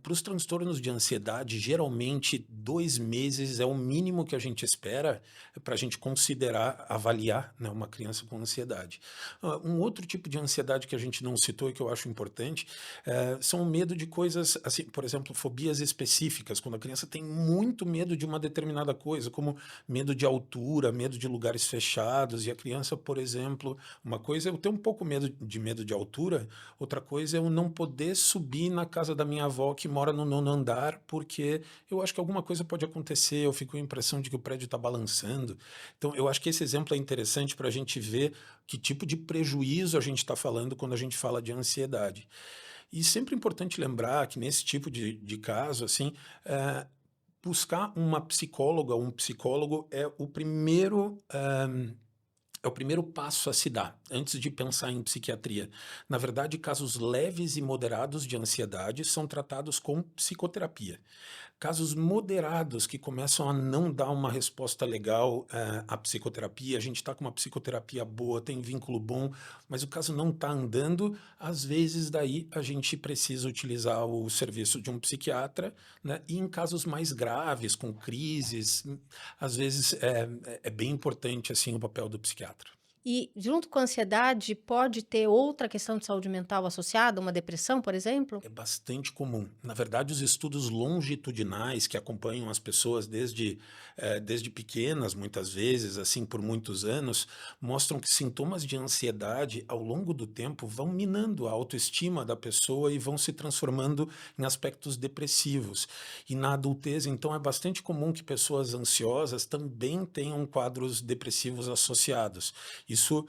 Speaker 2: Para os transtornos de ansiedade, geralmente 2 meses é o mínimo que a gente espera para a gente considerar, avaliar, né, uma criança com ansiedade. Um outro tipo de ansiedade que a gente não citou e que eu acho importante são o medo de coisas, assim, por exemplo, fobias específicas, quando a criança tem muito medo de uma determinada coisa, como medo de altura, medo de lugares fechados, e a criança, por exemplo, uma coisa é eu ter um pouco medo de altura, outra coisa é eu não poder subir na casa da minha avó que mora no 9º andar, porque eu acho que alguma coisa pode acontecer, eu fico com a impressão de que o prédio está balançando. Então, eu acho que esse exemplo é interessante para a gente ver que tipo de prejuízo a gente está falando quando a gente fala de ansiedade. E sempre é importante lembrar que nesse tipo de caso, assim, buscar uma psicóloga ou um psicólogo é o primeiro passo a se dar, antes de pensar em psiquiatria. Na verdade, casos leves e moderados de ansiedade são tratados com psicoterapia. Casos moderados que começam a não dar uma resposta legal à psicoterapia, a gente está com uma psicoterapia boa, tem vínculo bom, mas o caso não está andando, às vezes daí a gente precisa utilizar o serviço de um psiquiatra, né? E em casos mais graves, com crises, às vezes é bem importante assim o papel do psiquiatra.
Speaker 1: E junto com a ansiedade, pode ter outra questão de saúde mental associada, uma depressão, por exemplo?
Speaker 2: É bastante comum. Na verdade, os estudos longitudinais que acompanham as pessoas desde pequenas, muitas vezes, assim por muitos anos, mostram que sintomas de ansiedade, ao longo do tempo, vão minando a autoestima da pessoa e vão se transformando em aspectos depressivos. E na adultez, então, é bastante comum que pessoas ansiosas também tenham quadros depressivos associados. Isso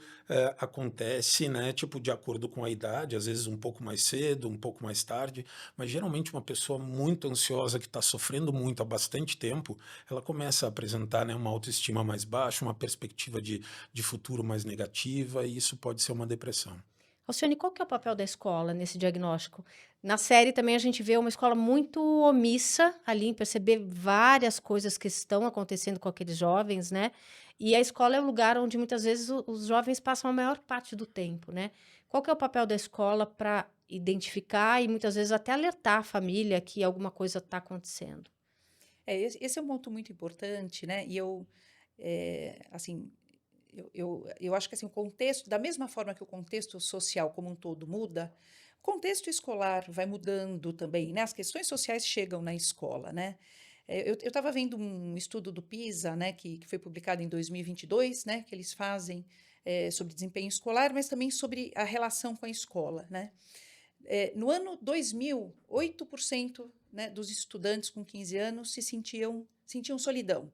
Speaker 2: acontece, né, tipo, de acordo com a idade, às vezes um pouco mais cedo, um pouco mais tarde, mas geralmente uma pessoa muito ansiosa que está sofrendo muito há bastante tempo, ela começa a apresentar, né, uma autoestima mais baixa, uma perspectiva de futuro mais negativa, e isso pode ser uma depressão.
Speaker 1: Alcione, qual que é o papel da escola nesse diagnóstico? Na série também a gente vê uma escola muito omissa ali em perceber várias coisas que estão acontecendo com aqueles jovens, né? E a escola é o lugar onde muitas vezes os jovens passam a maior parte do tempo, né? Qual que é o papel da escola para identificar e muitas vezes até alertar a família que alguma coisa está acontecendo?
Speaker 3: Esse é um ponto muito importante, né? E assim, eu acho que assim, o contexto, da mesma forma que o contexto social como um todo muda, o contexto escolar vai mudando também, né? As questões sociais chegam na escola, né? Eu estava vendo um estudo do PISA, né, que foi publicado em 2022, né, que eles fazem sobre desempenho escolar, mas também sobre a relação com a escola, né? No ano 2000, 8%, né, dos estudantes com 15 anos sentiam solidão.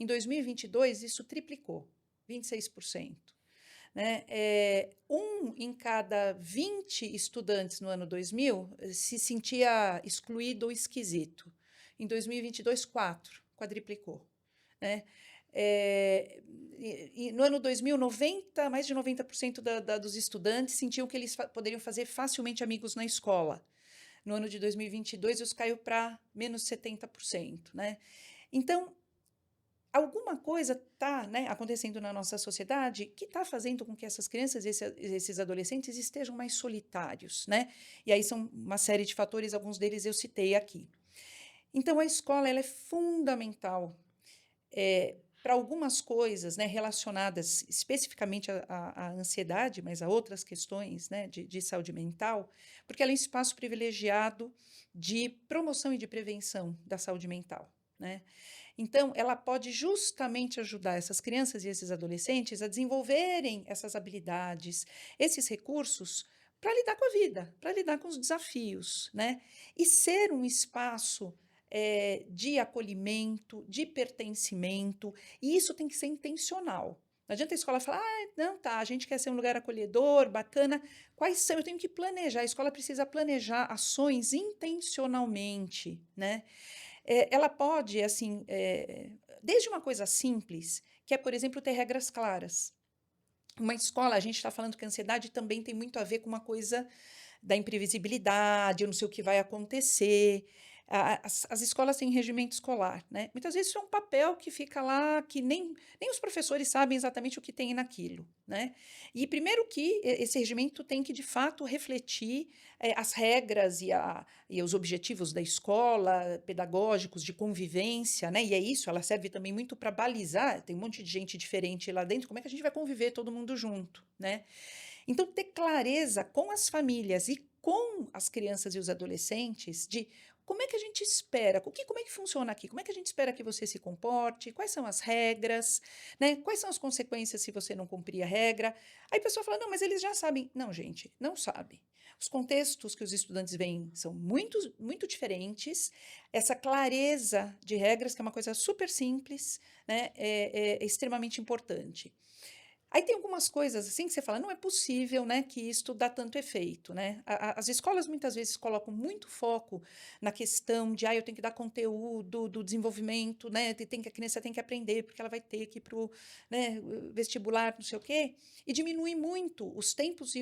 Speaker 3: Em 2022, isso triplicou, 26%. Né? Em cada 20 estudantes no ano 2000 se sentia excluído ou esquisito. Em 2022, 4, quadriplicou. Né? No ano 2000, mais de 90% dos estudantes sentiam que eles poderiam fazer facilmente amigos na escola. No ano de 2022, isso caiu para menos 70%. Né? Então, alguma coisa está, né, acontecendo na nossa sociedade que está fazendo com que essas crianças e esses adolescentes estejam mais solitários, né? E aí são uma série de fatores, alguns deles eu citei aqui. Então, a escola ela é fundamental para algumas coisas, né, relacionadas especificamente à ansiedade, mas a outras questões, né, de saúde mental, porque ela é um espaço privilegiado de promoção e de prevenção da saúde mental, né? Então, ela pode justamente ajudar essas crianças e esses adolescentes a desenvolverem essas habilidades, esses recursos para lidar com a vida, para lidar com os desafios, né? E ser um espaço de acolhimento, de pertencimento, e isso tem que ser intencional. Não adianta a escola falar, não, tá, a gente quer ser um lugar acolhedor, bacana. Quais são? Eu tenho que planejar, a escola precisa planejar ações intencionalmente, né? Ela pode, assim, desde uma coisa simples, que é, por exemplo, ter regras claras. Uma escola, a gente está falando que a ansiedade também tem muito a ver com uma coisa da imprevisibilidade, eu não sei o que vai acontecer. As escolas têm regimento escolar, né? Muitas vezes isso é um papel que fica lá, que nem os professores sabem exatamente o que tem naquilo, né? E primeiro que esse regimento tem que, de fato, refletir as regras e os objetivos da escola, pedagógicos, de convivência, né? E é isso, ela serve também muito para balizar, tem um monte de gente diferente lá dentro, como é que a gente vai conviver todo mundo junto, né? Então, ter clareza com as famílias e com as crianças e os adolescentes de como é que a gente espera, como é que funciona aqui, como é que a gente espera que você se comporte, quais são as regras, né? Quais são as consequências se você não cumprir a regra. Aí a pessoa fala, não, mas eles já sabem. Não, gente, não sabem. Os contextos que os estudantes vêm são muito, muito diferentes. Essa clareza de regras, que é uma coisa super simples, né, é extremamente importante. Aí tem algumas coisas assim que você fala, não é possível, né, que isto dá tanto efeito, né? As escolas muitas vezes colocam muito foco na questão de, eu tenho que dar conteúdo do desenvolvimento, né? A criança tem que aprender, porque ela vai ter que ir para o, né, vestibular, não sei o quê, e diminui muito os tempos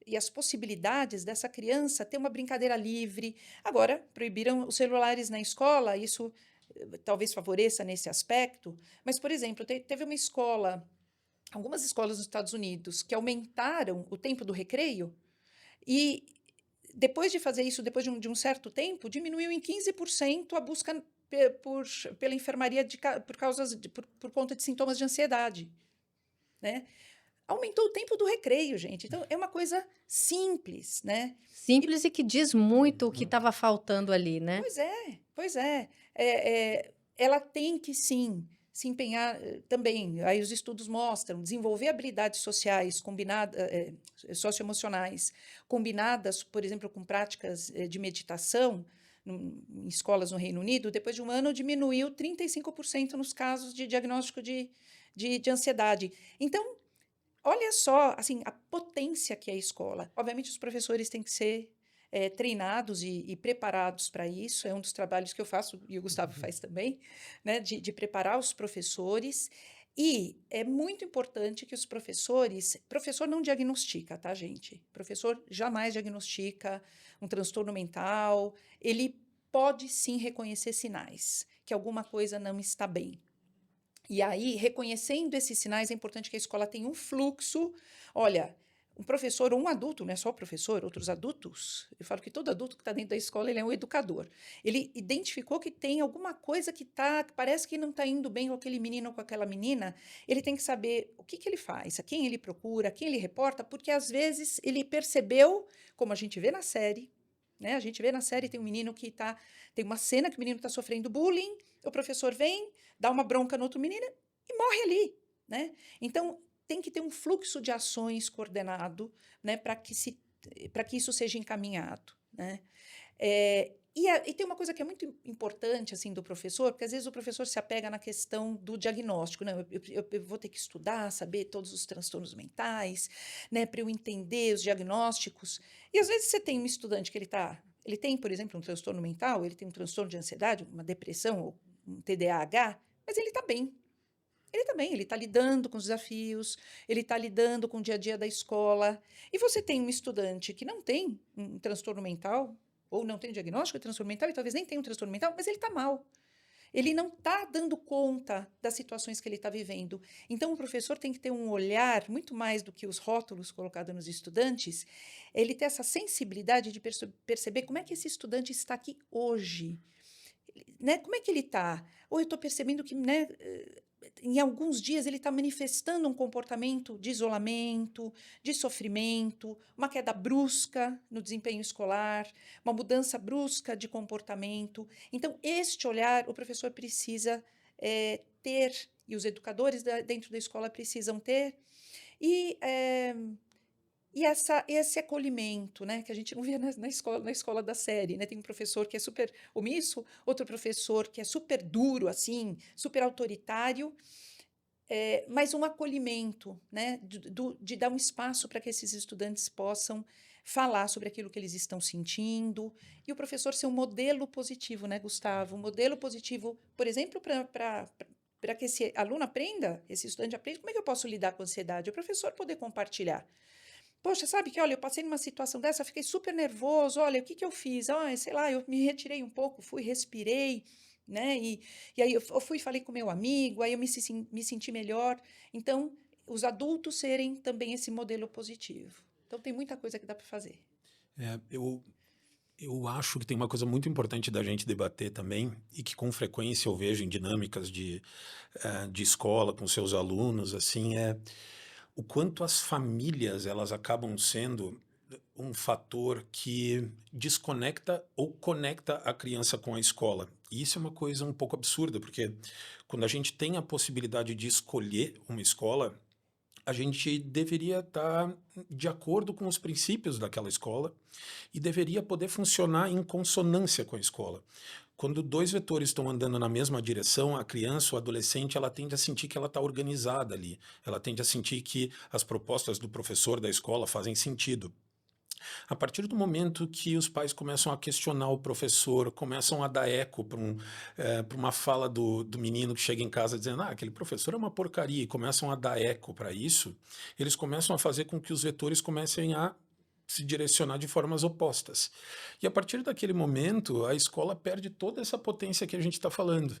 Speaker 3: e as possibilidades dessa criança ter uma brincadeira livre. Agora, proibiram os celulares na escola, isso talvez favoreça nesse aspecto, mas, por exemplo, teve uma escola, algumas escolas nos Estados Unidos que aumentaram o tempo do recreio e depois de fazer isso, depois de um certo tempo, diminuiu em 15% a busca pela enfermaria por conta de sintomas de ansiedade, né? Aumentou o tempo do recreio, gente. Então, é uma coisa simples, né?
Speaker 1: Simples e que diz muito o que
Speaker 2: Uhum.
Speaker 1: estava faltando ali, né?
Speaker 3: Pois é. Ela tem que, sim, se empenhar também. Aí os estudos mostram, desenvolver habilidades sociais socioemocionais, combinadas, por exemplo, com práticas de meditação, em escolas no Reino Unido, depois de um ano diminuiu 35% nos casos de diagnóstico de ansiedade. Então, olha só, assim, a potência que é a escola. Obviamente, os professores têm que ser treinados e preparados para isso. É um dos trabalhos que eu faço, e o Gustavo faz também, né, de preparar os professores. E é muito importante que os professor não diagnostica, tá, gente? Professor jamais diagnostica um transtorno mental. Ele pode sim reconhecer sinais que alguma coisa não está bem. E aí, reconhecendo esses sinais, é importante que a escola tenha um fluxo. Olha, um professor ou um adulto, não é só o professor, outros adultos, eu falo que todo adulto que está dentro da escola, ele é um educador. Ele identificou que tem alguma coisa que parece que não está indo bem com aquele menino ou com aquela menina, ele tem que saber o que ele faz, a quem ele procura, a quem ele reporta, porque às vezes ele percebeu, como a gente vê na série, né? A gente vê na série, tem um menino tem uma cena que o menino está sofrendo bullying, o professor vem, dá uma bronca no outro menino e morre ali, né? Então, tem que ter um fluxo de ações coordenado, né, para que isso seja encaminhado, né? E tem uma coisa que é muito importante, assim, do professor, porque às vezes o professor se apega na questão do diagnóstico, né? Eu vou ter que estudar, saber todos os transtornos mentais, né, para eu entender os diagnósticos. E às vezes você tem um estudante que ele tem, por exemplo, um transtorno mental, ele tem um transtorno de ansiedade, uma depressão ou um TDAH, mas ele está bem. Ele também, ele está lidando com os desafios, ele está lidando com o dia a dia da escola. E você tem um estudante que não tem um transtorno mental, ou não tem diagnóstico de transtorno mental, e talvez nem tenha um transtorno mental, mas ele está mal. ele não está dando conta das situações que ele está vivendo. Então, o professor tem que ter um olhar, muito mais do que os rótulos colocados nos estudantes, ele ter essa sensibilidade de perceber como é que esse estudante está aqui hoje, né? Como é que ele está? Ou eu estou percebendo que, né, em alguns dias ele está manifestando um comportamento de isolamento, de sofrimento, uma queda brusca no desempenho escolar, uma mudança brusca de comportamento. Então, este olhar o professor precisa ter, e os educadores dentro da escola precisam ter, e esse acolhimento, né, que a gente não vê na escola da série, né? Tem um professor que é super omisso, outro professor que é super duro, assim, super autoritário, mas um acolhimento, né, de dar um espaço para que esses estudantes possam falar sobre aquilo que eles estão sentindo, e o professor ser um modelo positivo, né, Gustavo? Um modelo positivo, por exemplo, para que esse aluno aprenda, esse estudante aprenda, como é que eu posso lidar com a ansiedade? O professor poder compartilhar. Poxa, sabe que, olha, eu passei numa situação dessa, fiquei super nervoso, olha, o que que eu fiz? Ah, sei lá, eu me retirei um pouco, fui, respirei, né? E aí eu fui e falei com meu amigo, aí eu me senti melhor. Então, os adultos serem também esse modelo positivo. Então, tem muita coisa que dá para fazer.
Speaker 2: Eu acho que tem uma coisa muito importante da gente debater também, e que com frequência eu vejo em dinâmicas de escola com seus alunos, assim, o quanto as famílias elas acabam sendo um fator que desconecta ou conecta a criança com a escola. E isso é uma coisa um pouco absurda, porque quando a gente tem a possibilidade de escolher uma escola, a gente deveria estar de acordo com os princípios daquela escola e deveria poder funcionar em consonância com a escola. Quando dois vetores estão andando na mesma direção, a criança ou adolescente ela tende a sentir que ela está organizada ali. Ela tende a sentir que as propostas do professor da escola fazem sentido. A partir do momento que os pais começam a questionar o professor, começam a dar eco para uma fala do menino que chega em casa dizendo aquele professor é uma porcaria, e começam a dar eco para isso, eles começam a fazer com que os vetores comecem a se direcionar de formas opostas. E a partir daquele momento, a escola perde toda essa potência que a gente está falando.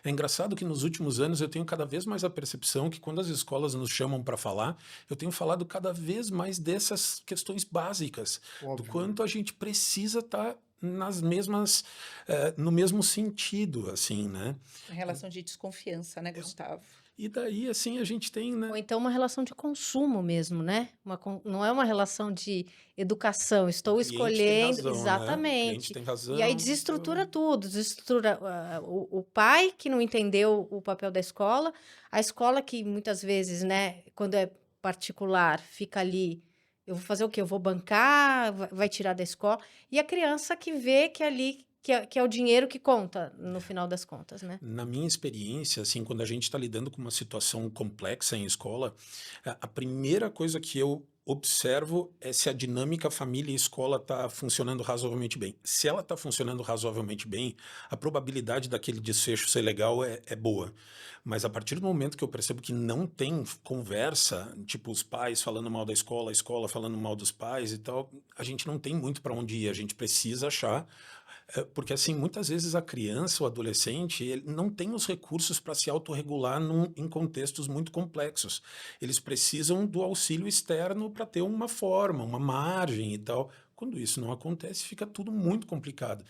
Speaker 2: É engraçado que nos últimos anos eu tenho cada vez mais a percepção que quando as escolas nos chamam para falar, eu tenho falado cada vez mais dessas questões básicas, do
Speaker 4: Óbvio.
Speaker 2: quanto a gente precisa estar nas mesmas, no mesmo sentido, assim, né?
Speaker 3: Uma relação de desconfiança, né, Gustavo?
Speaker 2: E daí, assim, a gente tem, né?
Speaker 1: Ou então uma relação de consumo mesmo, né? Não é uma relação de educação.
Speaker 2: O
Speaker 1: Estou
Speaker 2: cliente tem
Speaker 1: escolhendo
Speaker 2: razão, né? O cliente
Speaker 1: exatamente.
Speaker 2: tem
Speaker 1: E aí
Speaker 2: razão.
Speaker 1: desestrutura tudo, desestrutura o pai que não entendeu o papel da escola, a escola que muitas vezes, né, quando é particular, fica ali, eu vou fazer o quê? Eu vou bancar, vai tirar da escola, e a criança que vê que ali que é o dinheiro que conta no final das contas, né?
Speaker 2: Na minha experiência, assim, quando a gente está lidando com uma situação complexa em escola, a primeira coisa que eu observo é se a dinâmica família e escola está funcionando razoavelmente bem. Se ela está funcionando razoavelmente bem, a probabilidade daquele desfecho ser legal é boa. Mas a partir do momento que eu percebo que não tem conversa, tipo os pais falando mal da escola, a escola falando mal dos pais e tal, a gente não tem muito para onde ir. A gente precisa achar porque, assim, muitas vezes a criança ou adolescente ele não tem os recursos para se autorregular em contextos muito complexos. Eles precisam do auxílio externo para ter uma forma, uma margem e tal. Quando isso não acontece, fica tudo muito complicado.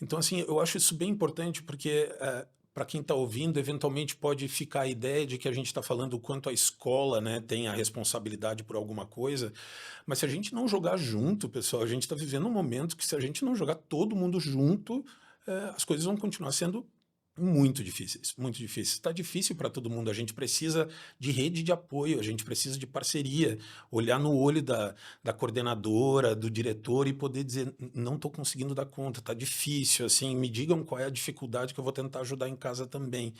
Speaker 2: Então, assim, eu acho isso bem importante porque para quem está ouvindo, eventualmente pode ficar a ideia de que a gente está falando o quanto a escola, né, tem a responsabilidade por alguma coisa, mas se a gente não jogar junto, pessoal, a gente está vivendo um momento que se a gente não jogar todo mundo junto, as coisas vão continuar sendo muito difíceis, muito difíceis. Está difícil para todo mundo. A gente precisa de rede de apoio, a gente precisa de parceria, olhar no olho da coordenadora, do diretor e poder dizer, não estou conseguindo dar conta, está difícil, assim, me digam qual é a dificuldade que eu vou tentar ajudar em casa também.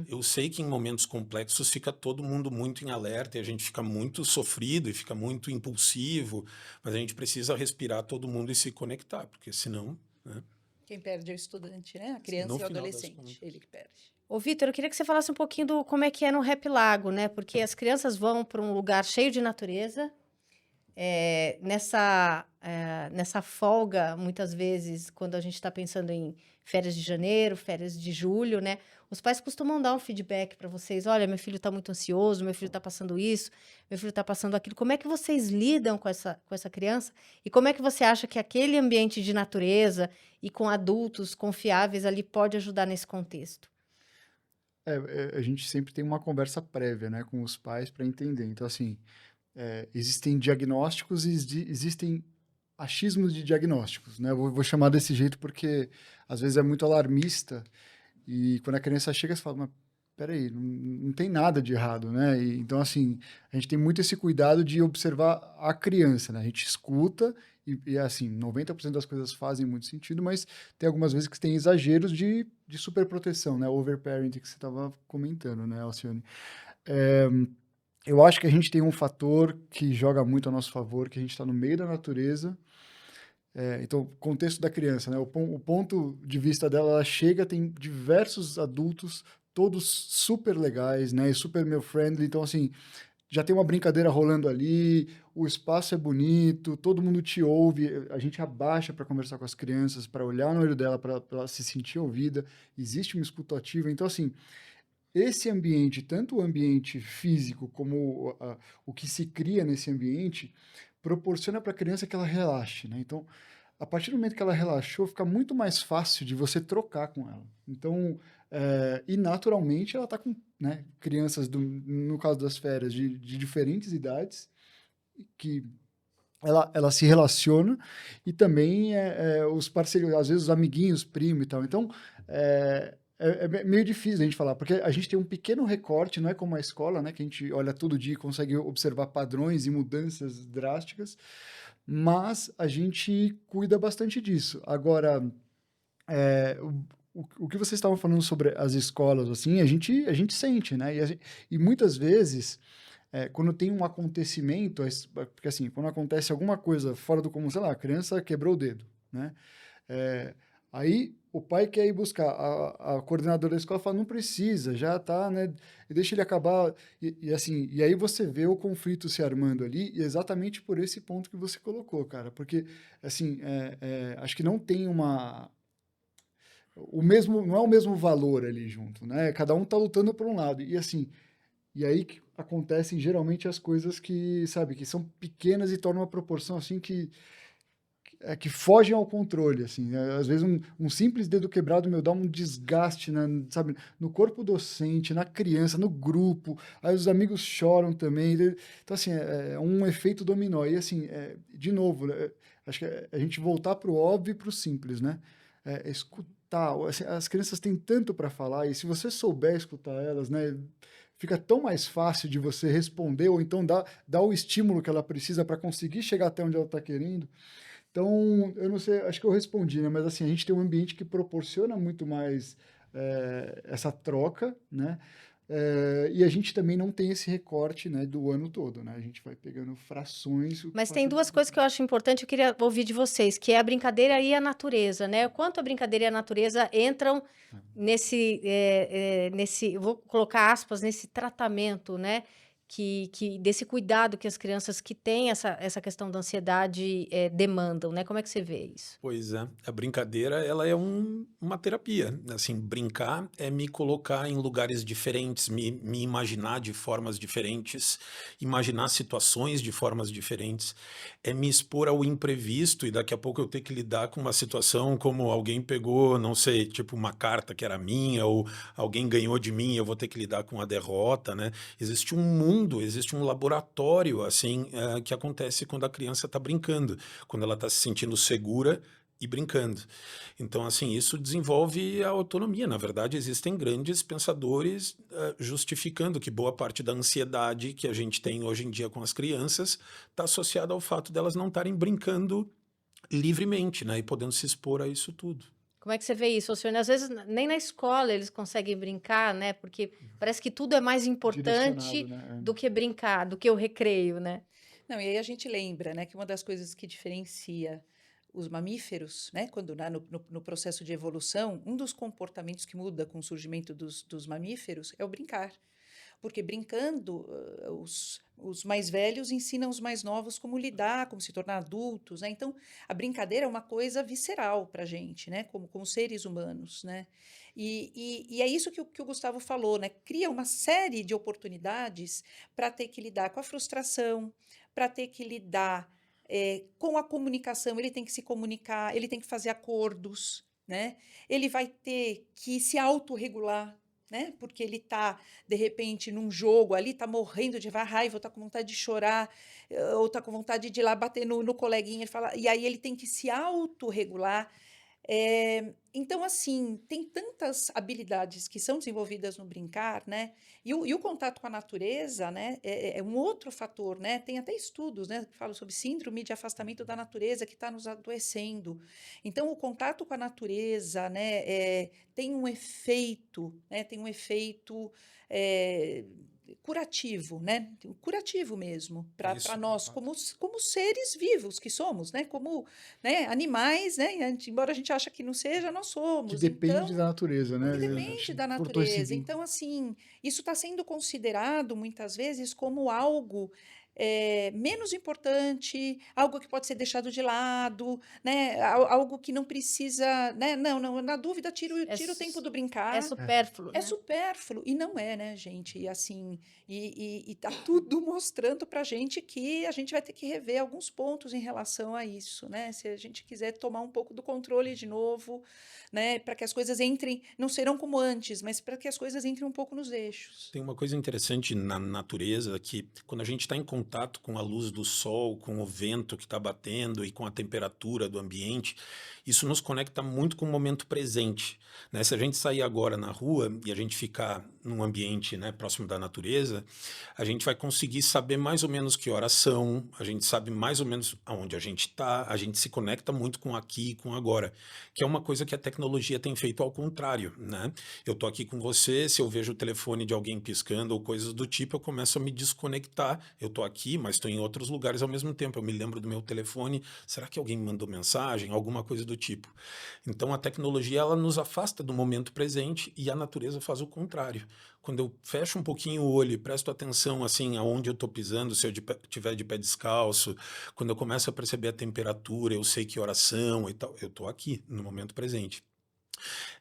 Speaker 2: Eu sei que em momentos complexos fica todo mundo muito em alerta e a gente fica muito sofrido e fica muito impulsivo, mas a gente precisa respirar todo mundo e se conectar, porque senão, né,
Speaker 3: Quem perde é o estudante, né? A criança
Speaker 2: no
Speaker 3: e o
Speaker 2: final das
Speaker 3: adolescente,
Speaker 2: contas.
Speaker 3: ele que perde.
Speaker 1: Ô, Vitor, eu queria que você falasse um pouquinho do como é que é no Rap Lago, né? Porque as crianças vão para um lugar cheio de natureza. nessa folga, muitas vezes, quando a gente está pensando em férias de janeiro, férias de julho, né? Os pais costumam dar um feedback para vocês. Olha, meu filho está muito ansioso, meu filho está passando isso, meu filho está passando aquilo. Como é que vocês lidam com essa criança? E como é que você acha que aquele ambiente de natureza e com adultos confiáveis ali pode ajudar nesse contexto?
Speaker 4: A gente sempre tem uma conversa prévia, né, com os pais para entender. Então, assim, existem diagnósticos e existem achismos de diagnósticos, né? Eu vou chamar desse jeito porque às vezes é muito alarmista e quando a criança chega, você fala, mas peraí, não tem nada de errado, né? Então, assim, a gente tem muito esse cuidado de observar a criança, né? A gente escuta assim, 90% das coisas fazem muito sentido, mas tem algumas vezes que tem exageros de superproteção, né? Overparenting que você estava comentando, né, Alcione? Eu acho que a gente tem um fator que joga muito a nosso favor, que a gente está no meio da natureza. Então, contexto da criança, né? O ponto de vista dela, ela chega, tem diversos adultos, todos super legais, né? E super meal friendly. Então, assim, já tem uma brincadeira rolando ali, o espaço é bonito, todo mundo te ouve, a gente abaixa para conversar com as crianças, para olhar no olho dela, para ela se sentir ouvida. Existe uma escuta ativa. Então, assim, esse ambiente, tanto o ambiente físico como o que se cria nesse ambiente, proporciona para a criança que ela relaxe, né? Então, a partir do momento que ela relaxou, fica muito mais fácil de você trocar com ela. Então, e naturalmente ela está com, né, crianças, no caso das férias, de diferentes idades, que ela se relaciona, e também os parceiros, às vezes os amiguinhos, primo e tal. Então, meio difícil a gente falar, porque a gente tem um pequeno recorte, não é como a escola, né, que a gente olha todo dia e consegue observar padrões e mudanças drásticas, mas a gente cuida bastante disso. Agora, o que vocês estavam falando sobre as escolas, assim, a gente sente, né? E muitas vezes, quando tem um acontecimento, porque assim, quando acontece alguma coisa fora do comum, sei lá, a criança quebrou o dedo, né? É, aí o pai quer ir buscar, a coordenadora da escola fala, não precisa, já tá, né? E deixa ele acabar. Assim, e aí você vê o conflito se armando ali, e exatamente por esse ponto que você colocou, cara. Porque, assim, acho que não tem não é o mesmo valor ali junto, né? Cada um tá lutando por um lado. E assim, e aí que acontecem geralmente as coisas que, sabe, que são pequenas e tornam uma proporção assim que fogem ao controle, assim. Às vezes um simples dedo quebrado, meu, dá um desgaste, sabe, no corpo docente, na criança, no grupo, aí os amigos choram também. Então, assim, é um efeito dominó. E, assim, de novo, acho que a gente voltar para o óbvio e para o simples, né? Escutar. Assim, as crianças têm tanto para falar, e se você souber escutar elas, né? Fica tão mais fácil de você responder, ou então dar o estímulo que ela precisa para conseguir chegar até onde ela está querendo. Então, eu não sei, acho que eu respondi, né? Mas assim, a gente tem um ambiente que proporciona muito mais essa troca, né? E a gente também não tem esse recorte, né, do ano todo, né? A gente vai pegando frações.
Speaker 1: Mas tem duas coisas que eu acho importante, eu queria ouvir de vocês, que é a brincadeira e a natureza, né? O quanto a brincadeira e a natureza entram nesse, vou colocar aspas, nesse tratamento, né? Desse cuidado que as crianças que têm essa questão da ansiedade demandam, né? Como é que você vê isso?
Speaker 2: Pois é, a brincadeira ela é uma terapia, assim, brincar é me colocar em lugares diferentes, me imaginar de formas diferentes, imaginar situações de formas diferentes, é me expor ao imprevisto e daqui a pouco eu ter que lidar com uma situação como alguém pegou, não sei, tipo uma carta que era minha ou alguém ganhou de mim e eu vou ter que lidar com a derrota, né? Existe um mundo, existe um laboratório, assim, que acontece quando a criança está brincando, quando ela está se sentindo segura e brincando. Então, assim, isso desenvolve a autonomia. Na verdade, existem grandes pensadores justificando que boa parte da ansiedade que a gente tem hoje em dia com as crianças está associada ao fato delas não estarem brincando livremente, né? E podendo se expor a isso tudo.
Speaker 1: Como é que você vê isso, Alcione? Às vezes nem na escola eles conseguem brincar, né? Porque parece que tudo é mais importante
Speaker 4: Direcionado, né?
Speaker 1: do que brincar, do que o recreio, né?
Speaker 3: Não, e aí a gente lembra, né, que uma das coisas que diferencia os mamíferos, né, quando no processo de evolução, um dos comportamentos que muda com o surgimento dos mamíferos é o brincar. Porque brincando, os mais velhos ensinam os mais novos como lidar, como se tornar adultos, né? Então, a brincadeira é uma coisa visceral para a gente, né? Como seres humanos, né? E é isso que o Gustavo falou, né? Cria uma série de oportunidades para ter que lidar com a frustração, para ter que lidar com a comunicação. Ele tem que se comunicar, ele tem que fazer acordos, né? Ele vai ter que se autorregular, né? Porque ele está, de repente, num jogo ali, está morrendo de raiva, ou está com vontade de chorar, ou está com vontade de ir lá bater no coleguinha, ele fala, e aí ele tem que se autorregular. Então, assim, tem tantas habilidades que são desenvolvidas no brincar, né? E o contato com a natureza, né? É um outro fator, né? Tem até estudos, né? Que falam sobre síndrome de afastamento da natureza que está nos adoecendo. Então, o contato com a natureza, né? Tem um efeito, né? Tem um efeito curativo, né? Curativo mesmo para
Speaker 2: Isso,
Speaker 3: nós
Speaker 2: fato.
Speaker 3: como seres vivos que somos, né? Como, né, animais, né? Embora a gente ache que não seja, nós
Speaker 4: Que
Speaker 3: somos.
Speaker 4: depende
Speaker 3: Então,
Speaker 4: da natureza, né?
Speaker 3: que
Speaker 4: Acho
Speaker 3: depende
Speaker 4: que
Speaker 3: da
Speaker 4: cortou esse
Speaker 3: natureza.
Speaker 4: vínculo.
Speaker 3: Então, assim, isso está sendo considerado muitas vezes como algo menos importante, algo que pode ser deixado de lado, né? Algo que não precisa, né? Não, na dúvida, tira o tempo do
Speaker 1: É
Speaker 3: brincar.
Speaker 1: supérfluo,
Speaker 3: É
Speaker 1: né?
Speaker 3: supérfluo, e não é, né, gente? E assim, e tá tudo mostrando pra gente que a gente vai ter que rever alguns pontos em relação a isso, né? Se a gente quiser tomar um pouco do controle de novo, né, para que as coisas entrem, não serão como antes, mas para que as coisas entrem um pouco nos eixos.
Speaker 2: Tem uma coisa interessante na natureza que quando a gente está em contato com a luz do sol, com o vento que está batendo e com a temperatura do ambiente, isso nos conecta muito com o momento presente, né? Se a gente sair agora na rua e a gente ficar num ambiente, né, próximo da natureza, a gente vai conseguir saber mais ou menos que horas são, a gente sabe mais ou menos aonde a gente está, a gente se conecta muito com aqui e com agora, que é uma coisa que a tecnologia tem feito ao contrário, né? Eu tô aqui com você, se eu vejo o telefone de alguém piscando ou coisas do tipo, eu começo a me desconectar. Eu tô aqui, mas estou em outros lugares ao mesmo tempo. Eu me lembro do meu telefone, será que alguém me mandou mensagem? Alguma coisa do tipo. Então a tecnologia ela nos afasta do momento presente e a natureza faz o contrário. Quando eu fecho um pouquinho o olho e presto atenção assim aonde eu estou pisando, se eu tiver de pé descalço, quando eu começo a perceber a temperatura, eu sei que horas são e tal, eu estou aqui no momento presente.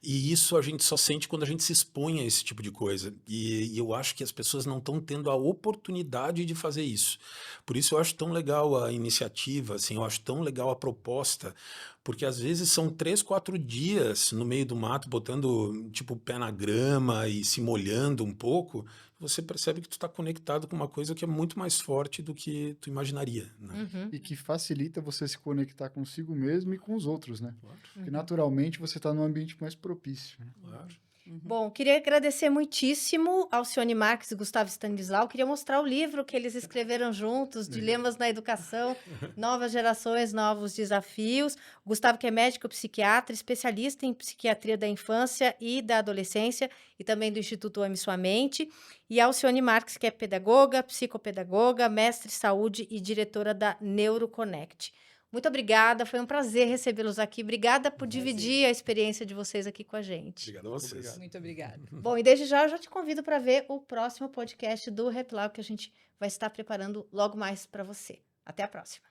Speaker 2: E isso a gente só sente quando a gente se expõe a esse tipo de coisa. E eu acho que as pessoas não estão tendo a oportunidade de fazer isso. Por isso eu acho tão legal a iniciativa, assim, eu acho tão legal a proposta, porque às vezes são 3, 4 dias no meio do mato, botando tipo o pé na grama e se molhando um pouco, você percebe que tu está conectado com uma coisa que é muito mais forte do que tu imaginaria, né?
Speaker 1: Uhum,
Speaker 4: E que facilita você se conectar consigo mesmo e com os outros, né?
Speaker 2: Claro,
Speaker 4: Porque
Speaker 1: uhum.
Speaker 4: naturalmente você está num ambiente mais propício, né?
Speaker 2: claro.
Speaker 1: Bom, queria agradecer muitíssimo Alcione Marques e Gustavo Stanislau. Queria mostrar o livro que eles escreveram juntos, Dilemas na Educação, Novas Gerações, Novos Desafios. O Gustavo, que é médico psiquiatra, especialista em psiquiatria da infância e da adolescência, e também do Instituto Ame Sua Mente. E a Alcione Marques, que é pedagoga, psicopedagoga, mestre em saúde e diretora da NeuroConnect. Muito obrigada, foi um prazer recebê-los aqui. Obrigada por dividir a experiência de vocês aqui com a gente.
Speaker 2: Obrigado a vocês.
Speaker 4: Obrigado.
Speaker 3: Muito obrigada.
Speaker 1: Bom, e desde já eu já te convido para ver o próximo podcast do Replau que a gente vai estar preparando logo mais para você. Até a próxima.